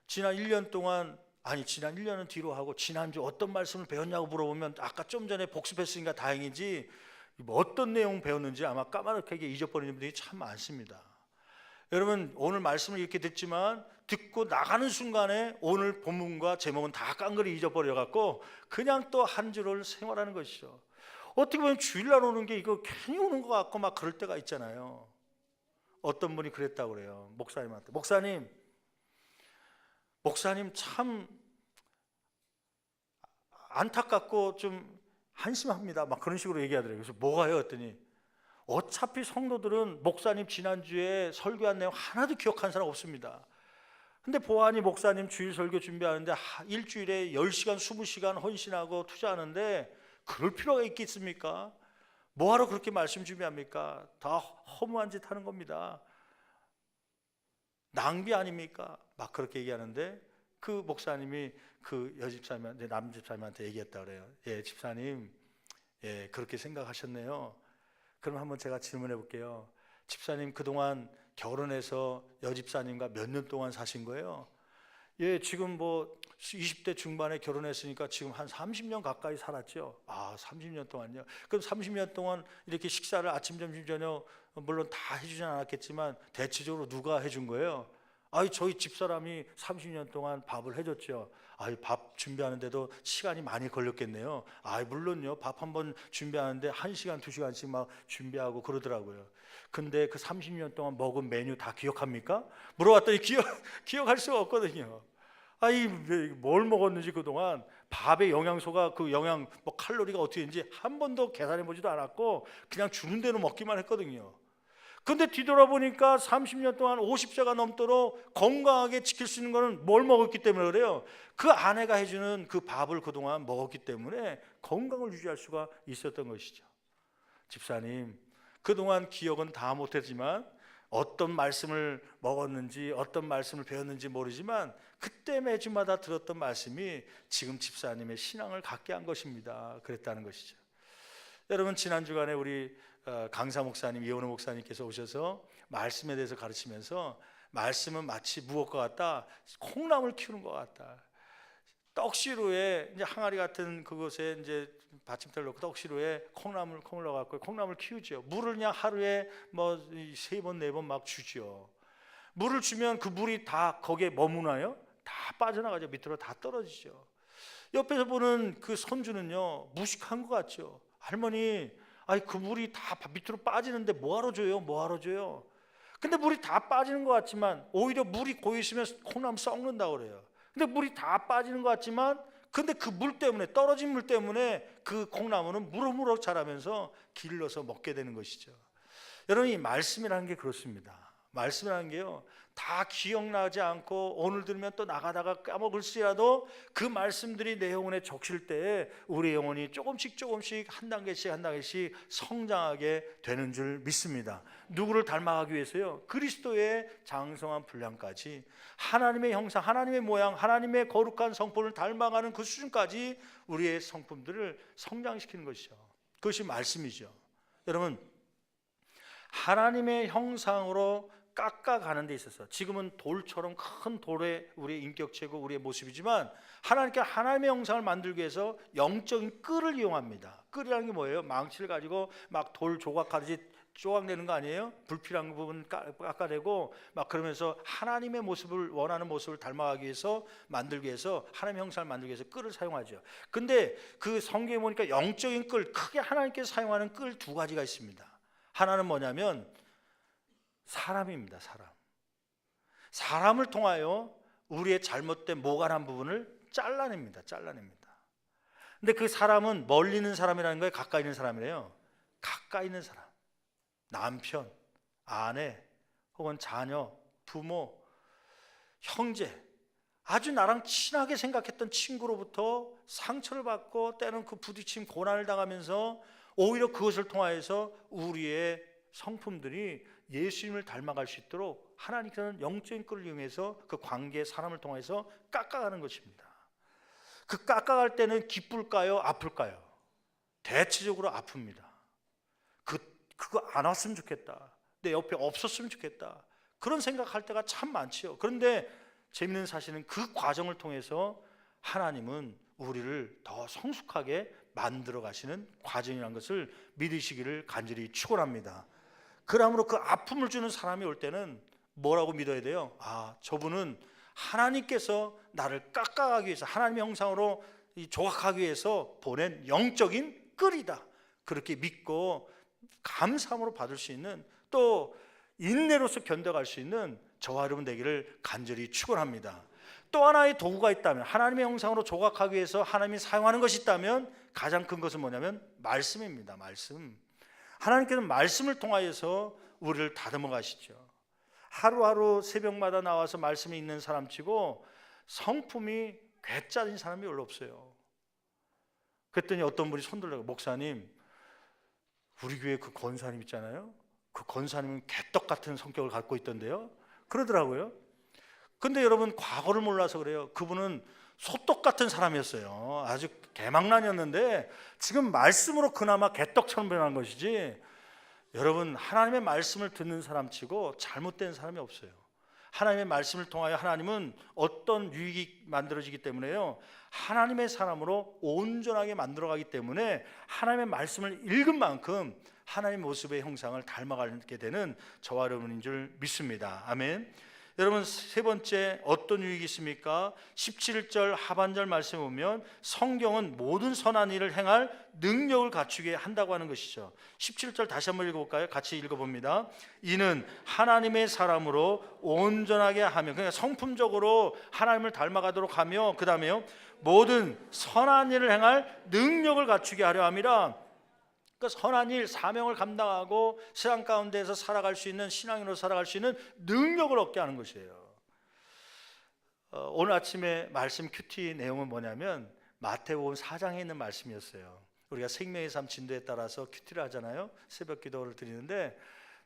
지난 1년은 뒤로 하고 지난주 어떤 말씀을 배웠냐고 물어보면 아까 좀 전에 복습했으니까 다행이지 어떤 내용 배웠는지 아마 까마득하게 잊어버리는 분들이 참 많습니다. 여러분, 오늘 말씀을 이렇게 듣지만 듣고 나가는 순간에 오늘 본문과 제목은 다 깡그리 잊어버려갖고 그냥 또 한 주를 생활하는 것이죠. 어떻게 보면 주일날 오는 게 이거 괜히 오는 것 같고 막 그럴 때가 있잖아요. 어떤 분이 그랬다고 그래요. 목사님한테 목사님 참 안타깝고 좀 한심합니다. 막 그런 식으로 얘기하더라고요. 그래서 뭐가요? 했더니 어차피 성도들은 목사님 지난주에 설교한 내용 하나도 기억한 사람 없습니다. 근데 보아하니 목사님 주일 설교 준비하는데 일주일에 10시간 20시간 헌신하고 투자하는데 그럴 필요가 있겠습니까? 뭐하러 그렇게 말씀 준비합니까? 다 허무한 짓 하는 겁니다. 낭비 아닙니까? 막 그렇게 얘기하는데 그 목사님이 그 여집사님한테, 남집사님한테 얘기했다 그래요. 예, 집사님, 예, 그렇게 생각하셨네요. 그럼 한번 제가 질문해 볼게요. 집사님, 그동안 결혼해서 여집사님과 몇 년 동안 사신 거예요? 예, 지금 뭐 20대 중반에 결혼했으니까 지금 한 30년 가까이 살았죠. 아, 30년 동안요? 그럼 30년 동안 이렇게 식사를 아침, 점심, 저녁 물론 다 해주진 않았겠지만 대체적으로 누가 해준 거예요? 아이, 저희 집사람이 30년 동안 밥을 해줬죠. 아이, 밥 준비하는데도 시간이 많이 걸렸겠네요. 아이, 물론요. 밥 한 번 준비하는데 1시간, 2시간씩 막 준비하고 그러더라고요. 근데 그 30년 동안 먹은 메뉴 다 기억합니까? 물어봤더니 기억할 수가 없거든요. 아이, 뭘 먹었는지 그동안 밥의 영양소가 그 영양 뭐 칼로리가 어떻게 되는지 한 번도 계산해 보지도 않았고 그냥 주는 대로 먹기만 했거든요. 근데 뒤돌아보니까 30년 동안 50세가 넘도록 건강하게 지킬 수 있는 거는 뭘 먹었기 때문에 그래요. 그 아내가 해주는 그 밥을 그동안 먹었기 때문에 건강을 유지할 수가 있었던 것이죠. 집사님, 그동안 기억은 다 못했지만 어떤 말씀을 먹었는지 어떤 말씀을 배웠는지 모르지만 그때 매주마다 들었던 말씀이 지금 집사님의 신앙을 갖게 한 것입니다. 그랬다는 것이죠. 여러분, 지난 주간에 우리 강사 목사님, 이원호 목사님께서 오셔서 말씀에 대해서 가르치면서 말씀은 마치 무엇과 같다? 콩나물 키우는 것 같다. 떡시루에 이제 항아리 같은 그곳에 이제 받침대를 놓고 떡시루에 콩을 넣어갖고 콩나물 키우죠. 물을 그냥 하루에 뭐 3번, 4번 막 주죠. 물을 주면 그 물이 다 거기에 머무나요? 다 빠져나가죠. 밑으로 다 떨어지죠. 옆에서 보는 그 손주는요, 무식한 것 같죠. 할머니, 아니 그 물이 다 밑으로 빠지는데 뭐하러 줘요? 뭐하러 줘요? 근데 물이 다 빠지는 것 같지만 오히려 물이 고여 있으면 콩나물 썩는다고 그래요. 근데 물이 다 빠지는 것 같지만 근데 그 물 때문에, 떨어진 물 때문에 그 콩나물은 무럭무럭 자라면서 길러서 먹게 되는 것이죠. 여러분, 이 말씀이라는 게 그렇습니다. 말씀이라는 게요, 다 기억나지 않고 오늘 들으면 또 나가다가 까먹을지라도 그 말씀들이 내 영혼에 적실 때에 우리 영혼이 조금씩 한 단계씩 성장하게 되는 줄 믿습니다. 누구를 닮아가기 위해서요? 그리스도의 장성한 분량까지, 하나님의 형상, 하나님의 모양, 하나님의 거룩한 성품을 닮아가는 그 수준까지 우리의 성품들을 성장시키는 것이죠. 그것이 말씀이죠. 여러분, 하나님의 형상으로 깎아가는 데 있어서 지금은 돌처럼 큰 돌의 우리의 인격체고 우리의 모습이지만 하나님께 하나님의 형상을 만들기 위해서 영적인 끈을 이용합니다. 끈이라는 게 뭐예요? 망치를 가지고 막 돌 조각하듯이 조각내는 거 아니에요? 불필요한 부분 깎아내고 막 그러면서 하나님의 모습을, 원하는 모습을 닮아가기 위해서, 만들기 위해서, 하나님의 형상을 만들기 위해서 끈을 사용하죠. 근데 그 성경에 보니까 영적인 끈, 크게 하나님께서 사용하는 끈 2가지가 있습니다. 하나는 뭐냐면 사람입니다. 사람을 통하여 우리의 잘못된 모간한 부분을 잘라냅니다. 근데 그 사람은 멀리 있는 사람이라는 거예요? 가까이 있는 사람이래요? 가까이 있는 사람. 남편, 아내, 혹은 자녀, 부모, 형제, 아주 나랑 친하게 생각했던 친구로부터 상처를 받고 때는 그 부딪힘 고난을 당하면서 오히려 그것을 통하여서 우리의 성품들이 예수님을 닮아갈 수 있도록 하나님께서는 영적인 끈을 이용해서 그 관계, 사람을 통해서 깎아가는 것입니다. 그 깎아갈 때는 기쁠까요? 아플까요? 대체적으로 아픕니다. 그거 안 왔으면 좋겠다. 내 옆에 없었으면 좋겠다. 그런 생각할 때가 참 많지요. 그런데 재미있는 사실은 그 과정을 통해서 하나님은 우리를 더 성숙하게 만들어 가시는 과정이라는 것을 믿으시기를 간절히 축원합니다. 그러므로 그 아픔을 주는 사람이 올 때는 뭐라고 믿어야 돼요? 아, 저분은 하나님께서 나를 깎아가기 위해서, 하나님의 형상으로 조각하기 위해서 보낸 영적인 끈이다. 그렇게 믿고 감사함으로 받을 수 있는, 또 인내로서 견뎌갈 수 있는 저와 여러분 되기를 간절히 축원합니다. 또 하나의 도구가 있다면, 하나님의 형상으로 조각하기 위해서 하나님이 사용하는 것이 있다면 가장 큰 것은 뭐냐면 말씀입니다. 말씀. 하나님께서는 말씀을 통하여서 우리를 다듬어 가시죠. 하루하루 새벽마다 나와서 말씀이 있는 사람치고 성품이 괴짜인 사람이 별로 없어요. 그랬더니 어떤 분이 손들고, 목사님, 우리 교회 그 권사님 있잖아요, 그 권사님은 개떡 같은 성격을 갖고 있던데요, 그러더라고요. 근데 여러분, 과거를 몰라서 그래요. 그분은 소떡 같은 사람이었어요. 아주 개망난이었는데 지금 말씀으로 그나마 개떡처럼 변한 것이지, 여러분, 하나님의 말씀을 듣는 사람 치고 잘못된 사람이 없어요. 하나님의 말씀을 통하여 하나님은 어떤 유익이 만들어지기 때문에요, 하나님의 사람으로 온전하게 만들어가기 때문에 하나님의 말씀을 읽은 만큼 하나님의 모습의 형상을 닮아가게 되는 저와 여러분인 줄 믿습니다. 아멘. 여러분, 세 번째 어떤 유익이 있습니까? 17절 하반절 말씀에 보면 성경은 모든 선한 일을 행할 능력을 갖추게 한다고 하는 것이죠. 17절 다시 한번 읽어볼까요? 같이 읽어봅니다. 이는 하나님의 사람으로 온전하게 하며, 그러니까 성품적으로 하나님을 닮아가도록 하며, 그 다음에요, 모든 선한 일을 행할 능력을 갖추게 하려 함이라. 그러니까 선한 일, 사명을 감당하고 세상 가운데에서 살아갈 수 있는, 신앙인으로 살아갈 수 있는 능력을 얻게 하는 것이에요. 오늘 아침에 말씀 큐티 내용은 뭐냐면 마태복음 4장에 있는 말씀이었어요. 우리가 생명의 삶 진도에 따라서 큐티를 하잖아요. 새벽 기도를 드리는데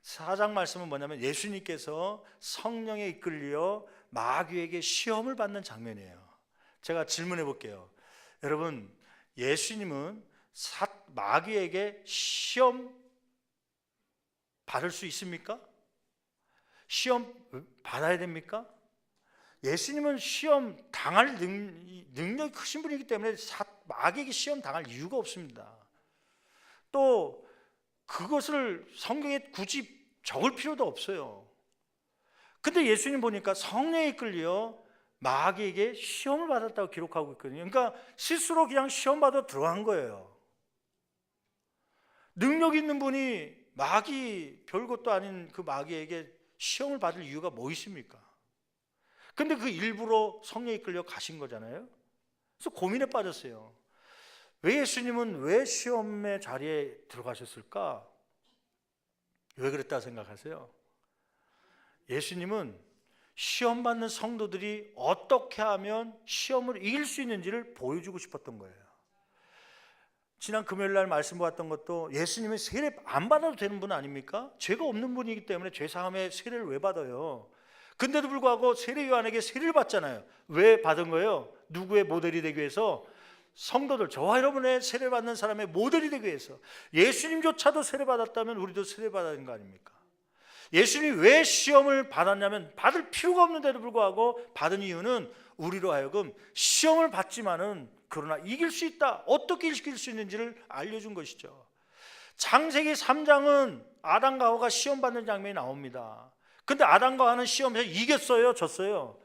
4장 말씀은 뭐냐면 예수님께서 성령에 이끌려 마귀에게 시험을 받는 장면이에요. 제가 질문해 볼게요. 여러분, 예수님은 마귀에게 시험 받을 수 있습니까? 시험 받아야 됩니까? 예수님은 시험 당할 능력이 크신 분이기 때문에 마귀에게 시험 당할 이유가 없습니다. 또 그것을 성경에 굳이 적을 필요도 없어요. 근데 예수님 보니까 성령에 이끌려 마귀에게 시험을 받았다고 기록하고 있거든요. 그러니까 스스로 그냥 시험 받아 들어간 거예요. 능력 있는 분이 마귀, 별것도 아닌 그 마귀에게 시험을 받을 이유가 뭐 있습니까? 근데 그 일부러 성령에 이끌려 가신 거잖아요. 그래서 고민에 빠졌어요. 왜 예수님은 왜 시험의 자리에 들어가셨을까? 왜 그랬다 생각하세요? 예수님은 시험 받는 성도들이 어떻게 하면 시험을 이길 수 있는지를 보여주고 싶었던 거예요. 지난 금요일 날 말씀 보았던 것도 예수님은 세례 안 받아도 되는 분 아닙니까? 죄가 없는 분이기 때문에 죄사함에 세례를 왜 받아요? 근데도 불구하고 세례 요한에게 세례를 받잖아요. 왜 받은 거예요? 누구의 모델이 되기 위해서? 성도들, 저와 여러분의 세례 받는 사람의 모델이 되기 위해서. 예수님조차도 세례 받았다면 우리도 세례 받아야 하는 거 아닙니까? 예수님이 왜 시험을 받았냐면 받을 필요가 없는데도 불구하고 받은 이유는 우리로 하여금 시험을 받지만은 그러나 이길 수 있다, 어떻게 이길 수 있는지를 알려준 것이죠. 창세기 3장은 아담과 하와가 시험 받는 장면이 나옵니다. 근데 아담과 하와는 시험에서 이겼어요, 졌어요?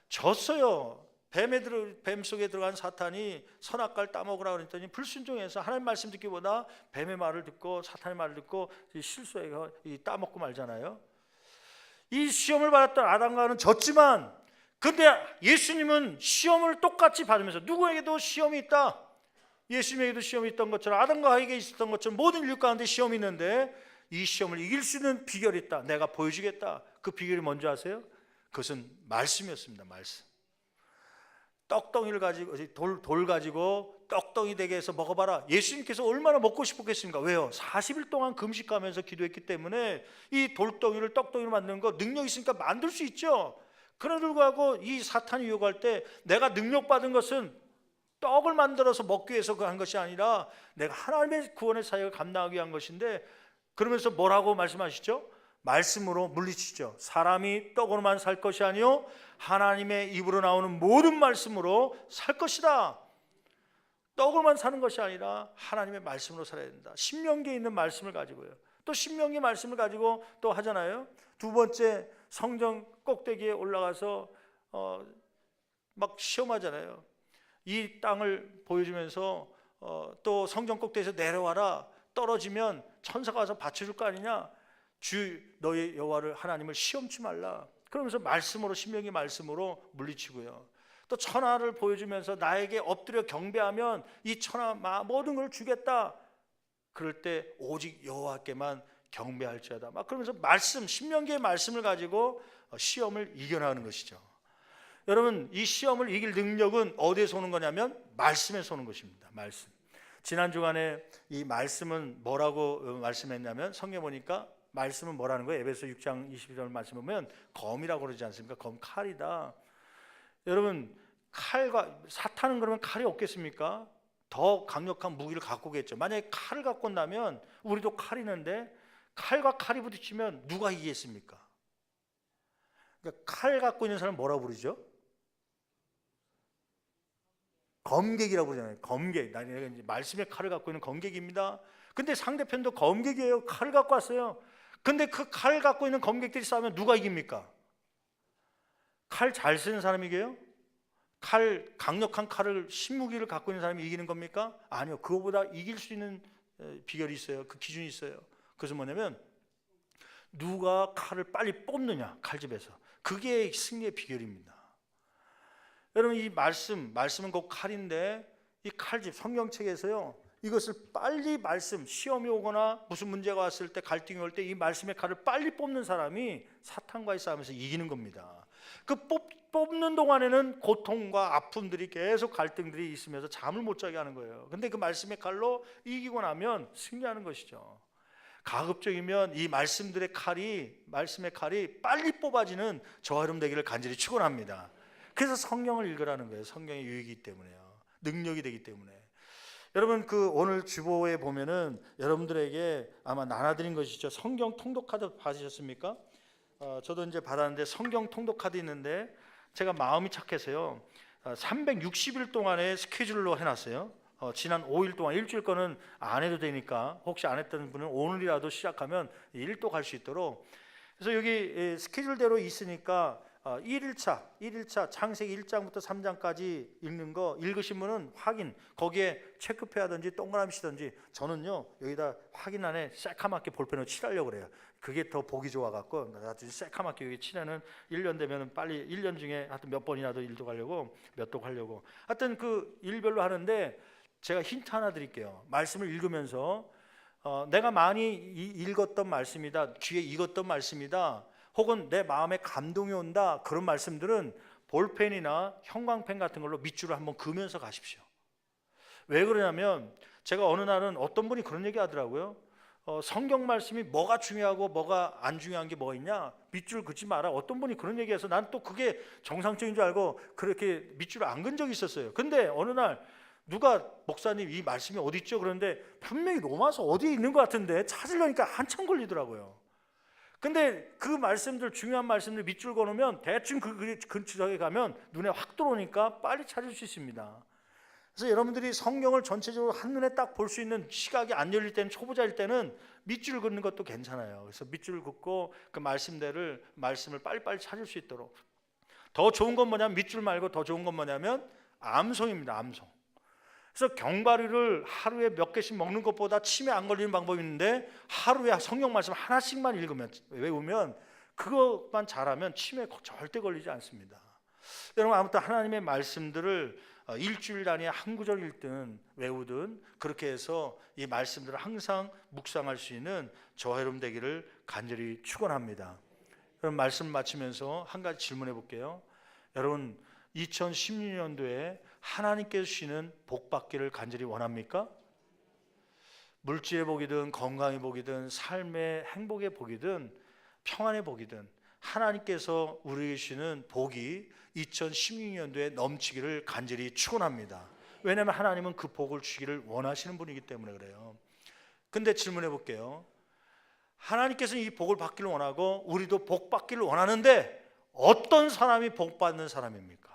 졌어요. 뱀 속에 들어간 사탄이 선악과를 따먹으라 그랬더니 불순종해서 하나님 말씀 듣기보다 뱀의 말을 듣고 사탄의 말을 듣고 실수해서 따먹고 말잖아요. 이 시험을 받았던 아담과 하와는 졌지만, 근데 예수님은 시험을 똑같이 받으면서 누구에게도 시험이 있다, 예수님에게도 시험이 있던 것처럼 아담과 하와에게 있었던 것처럼 모든 인류 가운데 시험이 있는데 이 시험을 이길 수 있는 비결이 있다, 내가 보여주겠다. 그 비결이 뭔지 아세요? 그것은 말씀이었습니다. 말씀. 떡덩이를 가지고 돌 가지고 떡덩이 되게 해서 먹어봐라. 예수님께서 얼마나 먹고 싶었겠습니까? 왜요? 40일 동안 금식하면서 기도했기 때문에 이 돌덩이를 떡덩이로 만드는 거 능력 있으니까 만들 수 있죠. 그러나 불구하고 이 사탄이 유혹할 때 내가 능력 받은 것은 떡을 만들어서 먹기 위해서 한 것이 아니라 내가 하나님의 구원의 사역을 감당하기 위한 것인데, 그러면서 뭐라고 말씀하시죠? 말씀으로 물리치죠. 사람이 떡으로만 살 것이 아니요 하나님의 입으로 나오는 모든 말씀으로 살 것이다. 떡으로만 사는 것이 아니라 하나님의 말씀으로 살아야 된다. 신명기에 있는 말씀을 가지고요. 또 신명기 말씀을 가지고 또 하잖아요. 두 번째, 성전 꼭대기에 올라가서 막 시험하잖아요. 이 땅을 보여주면서 또 성전 꼭대기에서 내려와라. 떨어지면 천사가 와서 받쳐줄 거 아니냐. 주 너의 여호와를 하나님을 시험치 말라. 그러면서 말씀으로, 신명기 말씀으로 물리치고요. 또 천하를 보여주면서 나에게 엎드려 경배하면 이 천하 모든 걸 주겠다. 그럴 때 오직 여호와께만 경배할지어다. 막 그러면서 말씀, 신명기의 말씀을 가지고 시험을 이겨나가는 것이죠. 여러분, 이 시험을 이길 능력은 어디에서 오는 거냐면 말씀에서 오는 것입니다. 말씀. 지난 주간에 이 말씀은 뭐라고 말씀했냐면 성경 보니까 말씀은 뭐라는 거예요? 에베소 6장 22절 말씀 보면 검이라고 그러지 않습니까? 검, 칼이다. 여러분, 칼과 사탄은 그러면 칼이 없겠습니까? 더 강력한 무기를 갖고 오겠죠. 만약에 칼을 갖고 온다면 우리도 칼이 있는데 칼과 칼이 부딪히면 누가 이기겠습니까? 그러니까 칼 갖고 있는 사람 뭐라고 부르죠? 검객이라고 그러잖아요. 검객. 나는 이제 말씀의 칼을 갖고 있는 검객입니다. 근데 상대편도 검객이에요. 칼을 갖고 왔어요. 근데 그 칼을 갖고 있는 검객들이 싸우면 누가 이깁니까? 칼 잘 쓰는 사람이 이겨요? 강력한 칼을, 신무기를 갖고 있는 사람이 이기는 겁니까? 아니요. 그거보다 이길 수 있는 비결이 있어요. 그 기준이 있어요. 그것은 뭐냐면 누가 칼을 빨리 뽑느냐, 칼집에서. 그게 승리의 비결입니다. 여러분, 이 말씀은 곧 칼인데 이 칼집, 성경책에서요, 이것을 빨리 시험이 오거나 무슨 문제가 왔을 때, 갈등이 올 때 이 말씀의 칼을 빨리 뽑는 사람이 사탄과의 싸움에서 이기는 겁니다. 그 뽑는 동안에는 고통과 아픔들이 계속, 갈등들이 있으면서 잠을 못 자게 하는 거예요. 근데 그 말씀의 칼로 이기고 나면 승리하는 것이죠. 가급적이면 이 말씀의 칼이 빨리 뽑아지는 저와 여러분 되기를 간절히 축원합니다. 그래서 성경을 읽으라는 거예요. 성경의 유익이기 때문에요. 능력이 되기 때문에. 여러분, 그 오늘 주보에 보면은 여러분들에게 아마 나눠드린 것이죠. 성경 통독 카드 받으셨습니까? 저도 이제 받았는데 성경 통독 카드 있는데 제가 마음이 착해서요, 360일 동안의 스케줄로 해놨어요. 지난 5일 동안, 일주일 거는 안 해도 되니까 혹시 안 했던 분은 오늘이라도 시작하면 1도 갈 수 있도록. 그래서 여기 스케줄대로 있으니까 1일차 창세기 1장부터 3장까지 읽는 거 읽으신 분은 확인, 거기에 체크표하든지 동그라미 치든지, 저는요 여기다 확인란에 새카맣게 볼펜으로 칠하려고 그래요. 그게 더 보기 좋아갖고 나중에 새카맣게 여기 칠하는, 1년 되면 빨리 1년 중에 하여튼 몇 번이라도 일도 가려고, 몇 도 가려고, 하여튼 그 일별로 하는데 제가 힌트 하나 드릴게요. 말씀을 읽으면서 내가 많이 읽었던 말씀이다, 귀에 익었던 말씀이다, 혹은 내 마음에 감동이 온다, 그런 말씀들은 볼펜이나 형광펜 같은 걸로 밑줄을 한번 그으면서 가십시오. 왜 그러냐면 제가 어느 날은 어떤 분이 그런 얘기 하더라고요. 성경 말씀이 뭐가 중요하고 뭐가 안 중요한 게 뭐 있냐, 밑줄 긋지 마라. 어떤 분이 그런 얘기해서 난 또 그게 정상적인 줄 알고 그렇게 밑줄을 안 그은 적이 있었어요. 근데 어느 날 누가, 목사님 이 말씀이 어디 있죠? 그런데 분명히 로마서 어디에 있는 것 같은데 찾으려니까 한참 걸리더라고요. 근데 그 말씀들, 중요한 말씀들 밑줄 그어놓으면 대충 그 근처에 가면 눈에 확 들어오니까 빨리 찾을 수 있습니다. 그래서 여러분들이 성경을 전체적으로 한눈에 딱 볼 수 있는 시각이 안 열릴 때는, 초보자일 때는 밑줄 긋는 것도 괜찮아요. 그래서 밑줄 긋고 그 말씀을 빨리빨리 찾을 수 있도록. 더 좋은 건 뭐냐면, 밑줄 말고 더 좋은 건 뭐냐면 암송입니다. 암송. 그래서 견과류를 하루에 몇 개씩 먹는 것보다 치매 안 걸리는 방법이 있는데, 하루에 성경 말씀 하나씩만 외우면, 그것만 잘하면 치매 절대 걸리지 않습니다. 여러분, 아무튼 하나님의 말씀들을 일주일 단위에 한 구절 읽든 외우든 그렇게 해서 이 말씀들을 항상 묵상할 수 있는 저와 여러분 되기를 간절히 축원합니다. 여러분, 말씀 마치면서 한 가지 질문해 볼게요. 여러분, 2016년도에 하나님께서 주시는 복 받기를 간절히 원합니까? 물질의 복이든 건강의 복이든 삶의 행복의 복이든 평안의 복이든 하나님께서 우리에게 주시는 복이 2016년도에 넘치기를 간절히 축원합니다. 왜냐하면 하나님은 그 복을 주기를 원하시는 분이기 때문에 그래요. 근데 질문해 볼게요. 하나님께서는 이 복을 받기를 원하고 우리도 복 받기를 원하는데 어떤 사람이 복 받는 사람입니까?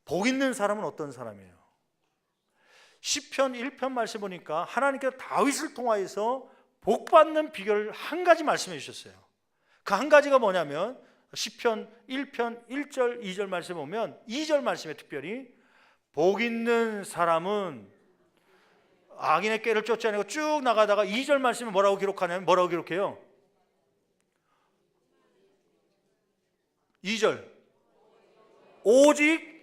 복 있는 사람은 어떤 사람이에요? 시편 1편 말씀 보니까 하나님께서 다윗을 통하여서 복 받는 비결을 한 가지 말씀해 주셨어요. 그 한 가지가 뭐냐면 시편 1편 1절 2절 말씀 보면 2절 말씀에 특별히 복 있는 사람은 악인의 꾀를 쫓아내고 쭉 나가다가 2절 말씀에 뭐라고 기록하냐면, 뭐라고 기록해요? 2절 오직,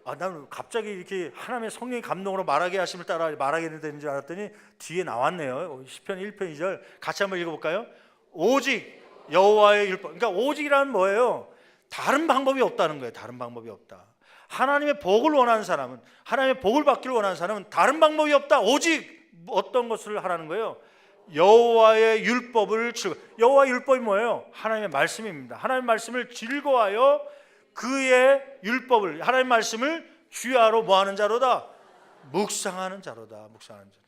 나는 갑자기 이렇게 하나님의 성령의 감동으로 말하게 하심을 따라 말하게 되는 줄 알았더니 뒤에 나왔네요. 시편 1편 2절 같이 한번 읽어볼까요? 오직 여호와의 율법. 그러니까 오직이라는 뭐예요? 다른 방법이 없다는 거예요. 다른 방법이 없다. 하나님의 복을 원하는 사람은, 하나님의 복을 받기를 원하는 사람은 다른 방법이 없다. 오직 어떤 것을 하라는 거예요? 여호와의 율법을 여호와의 율법이 뭐예요? 하나님의 말씀입니다. 하나님의 말씀을 즐거워하여 그의 율법을, 하나님의 말씀을 주야로 뭐하는 자로다? 묵상하는 자로다. 묵상하는 자로다.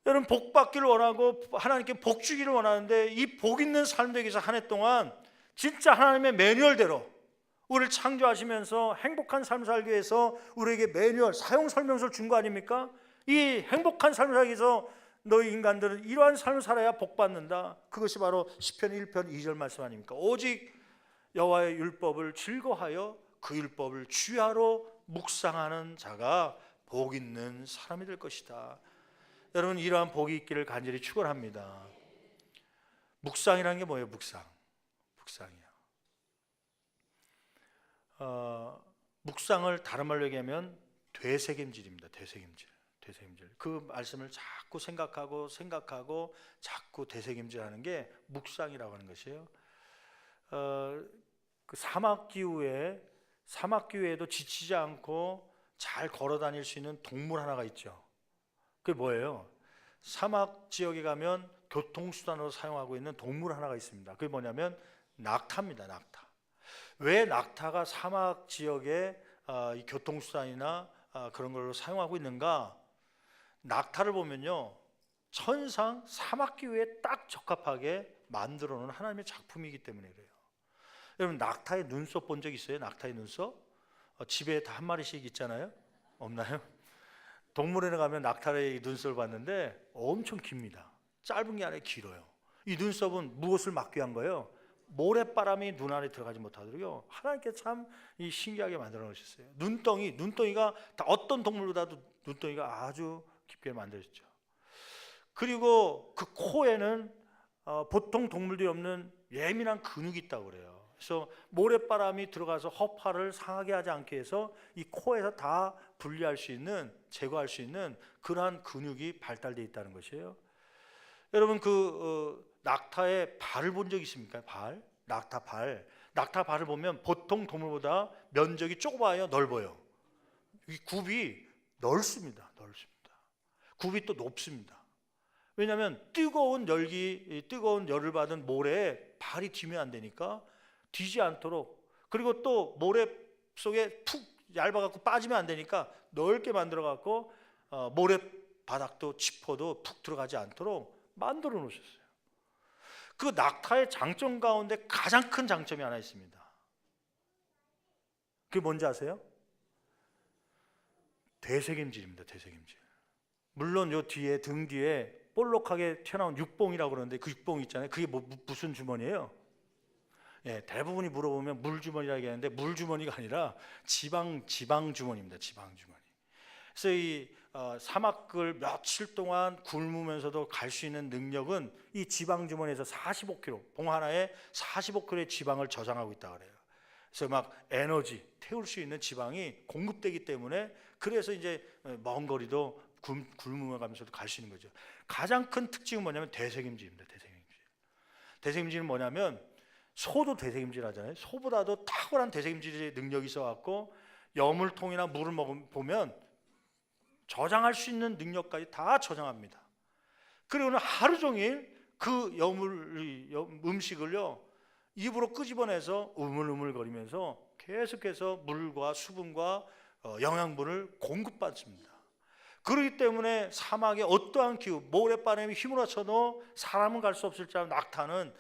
여러분, 복 받기를 원하고 하나님께 복 주기를 원하는데, 이 복 있는 삶 되기 위해서 한 해 동안 진짜 하나님의 매뉴얼대로 우리를 창조하시면서 행복한 삶을 살기 위해서 우리에게 매뉴얼, 사용 설명서를 준 거 아닙니까? 이 행복한 삶을 살기 위해서 너희 인간들은 이러한 삶을 살아야 복 받는다. 그것이 바로 시편 1편 2절 말씀 아닙니까? 오직 여호와의 율법을 즐거워하여 그 율법을 주야로 묵상하는 자가 복 있는 사람이 될 것이다. 여러분, 이러한 복이 있기를 간절히 축원합니다. 묵상이라는 게 뭐예요? 묵상이요. 묵상을 다른 말로 얘기하면 되새김질입니다. 되새김질. 그 말씀을 자꾸 생각하고 자꾸 되새김질하는 게 묵상이라고 하는 것이에요. 그 사막 기후에도 지치지 않고 잘 걸어 다닐 수 있는 동물 하나가 있죠. 그게 뭐예요? 사막 지역에 가면 교통수단으로 사용하고 있는 동물 하나가 있습니다. 그게 뭐냐면 낙타입니다. 낙타. 왜 낙타가 사막 지역에 이 교통수단이나 그런 걸로 사용하고 있는가? 낙타를 보면요, 천상 사막 기후에 딱 적합하게 만들어 놓은 하나님의 작품이기 때문에 그래요. 여러분, 낙타의 눈썹 본 적 있어요? 낙타의 눈썹? 집에 다 한 마리씩 있잖아요? 없나요? 동물원에 가면 낙타의 눈썹을 봤는데 엄청 깁니다. 짧은 게 아니라 길어요. 이 눈썹은 무엇을 막기 위한 거예요? 모래바람이 눈 안에 들어가지 못하도록요, 하나님께 참 신기하게 만들어 놓으셨어요. 눈덩이가 다 어떤 동물보다도 눈덩이가 아주 깊게 만들어졌죠. 그리고 그 코에는 보통 동물들이 없는 예민한 근육이 있다고 그래요. 그래서 모래바람이 들어가서 허파를 상하게 하지 않게 해서 이 코에서 다 분리할 수 있는, 제거할 수 있는 그러한 근육이 발달되어 있다는 것이에요. 여러분, 낙타의 발을 본 적 있습니까? 낙타 발을 보면 보통 동물보다 면적이 좁아요, 넓어요? 이 굽이 넓습니다. 굽이 또 높습니다. 왜냐하면 뜨거운 열을 받은 모래에 발이 뒤면 안 되니까 뒤지 않도록, 그리고 또 모래 속에 푹 얇아갖고 빠지면 안 되니까 넓게 만들어갖고 모래 바닥도 지퍼도 푹 들어가지 않도록 만들어 놓으셨어요. 그 낙타의 장점 가운데 가장 큰 장점이 하나 있습니다. 그게 뭔지 아세요? 되새김질입니다. 되새김질. 물론 요 뒤에, 등 뒤에 볼록하게 튀어나온 육봉이라고 그러는데, 그 육봉 있잖아요. 그게 무슨 주머니예요? 예, 대부분이 물어보면 물주머니라고 얘기하는데 물주머니가 아니라 지방 주머니입니다. 지방 주머니. 그래서 이 사막을 며칠 동안 굶으면서도 갈 수 있는 능력은 이 지방 주머니에서 45kg, 봉 하나에 45kg의 지방을 저장하고 있다 그래요. 그래서 막 에너지 태울 수 있는 지방이 공급되기 때문에, 그래서 이제 먼 거리도 굶으며 가면서도 갈 수 있는 거죠. 가장 큰 특징은 뭐냐면 되새김질입니다. 되새김질은 뭐냐면, 소도 되새김질 하잖아요. 소보다도 탁월한 되새김질의 능력이 있어갖고 여물통이나 물을 보면 저장할 수 있는 능력까지 다 저장합니다. 그리고는 하루 종일 그 음식을요, 입으로 끄집어내서 우물우물거리면서 계속해서 물과 수분과 영양분을 공급받습니다. 그렇기 때문에 사막의 어떠한 기후, 모래바람이 휘몰아쳐도 사람은 갈 수 없을 줄 아는 낙타는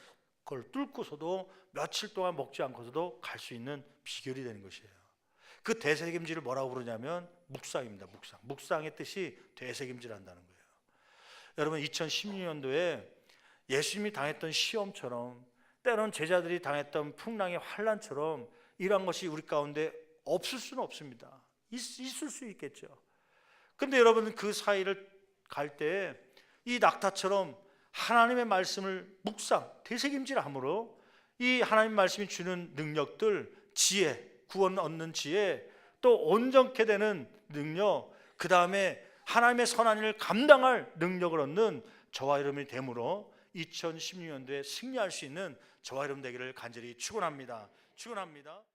그걸 뚫고서도 며칠 동안 먹지 않고서도 갈 수 있는 비결이 되는 것이에요. 그 되새김질을 뭐라고 부르냐면 묵상입니다. 묵상의 뜻이 되새김질한다는 거예요. 여러분, 2016년도에 예수님이 당했던 시험처럼, 때론 제자들이 당했던 풍랑의 환란처럼 이러한 것이 우리 가운데 없을 수는 없습니다. 있을 수 있겠죠. 근데 여러분, 그 사이를 갈 때 이 낙타처럼 하나님의 말씀을 되새김질함으로 이 하나님 말씀이 주는 능력들, 지혜, 구원 얻는 지혜, 또 온전케 되는 능력, 그 다음에 하나님의 선한 일을 감당할 능력을 얻는 저와 여러분이 됨으로 2016년도에 승리할 수 있는 저와 여러분 되기를 간절히 축원합니다.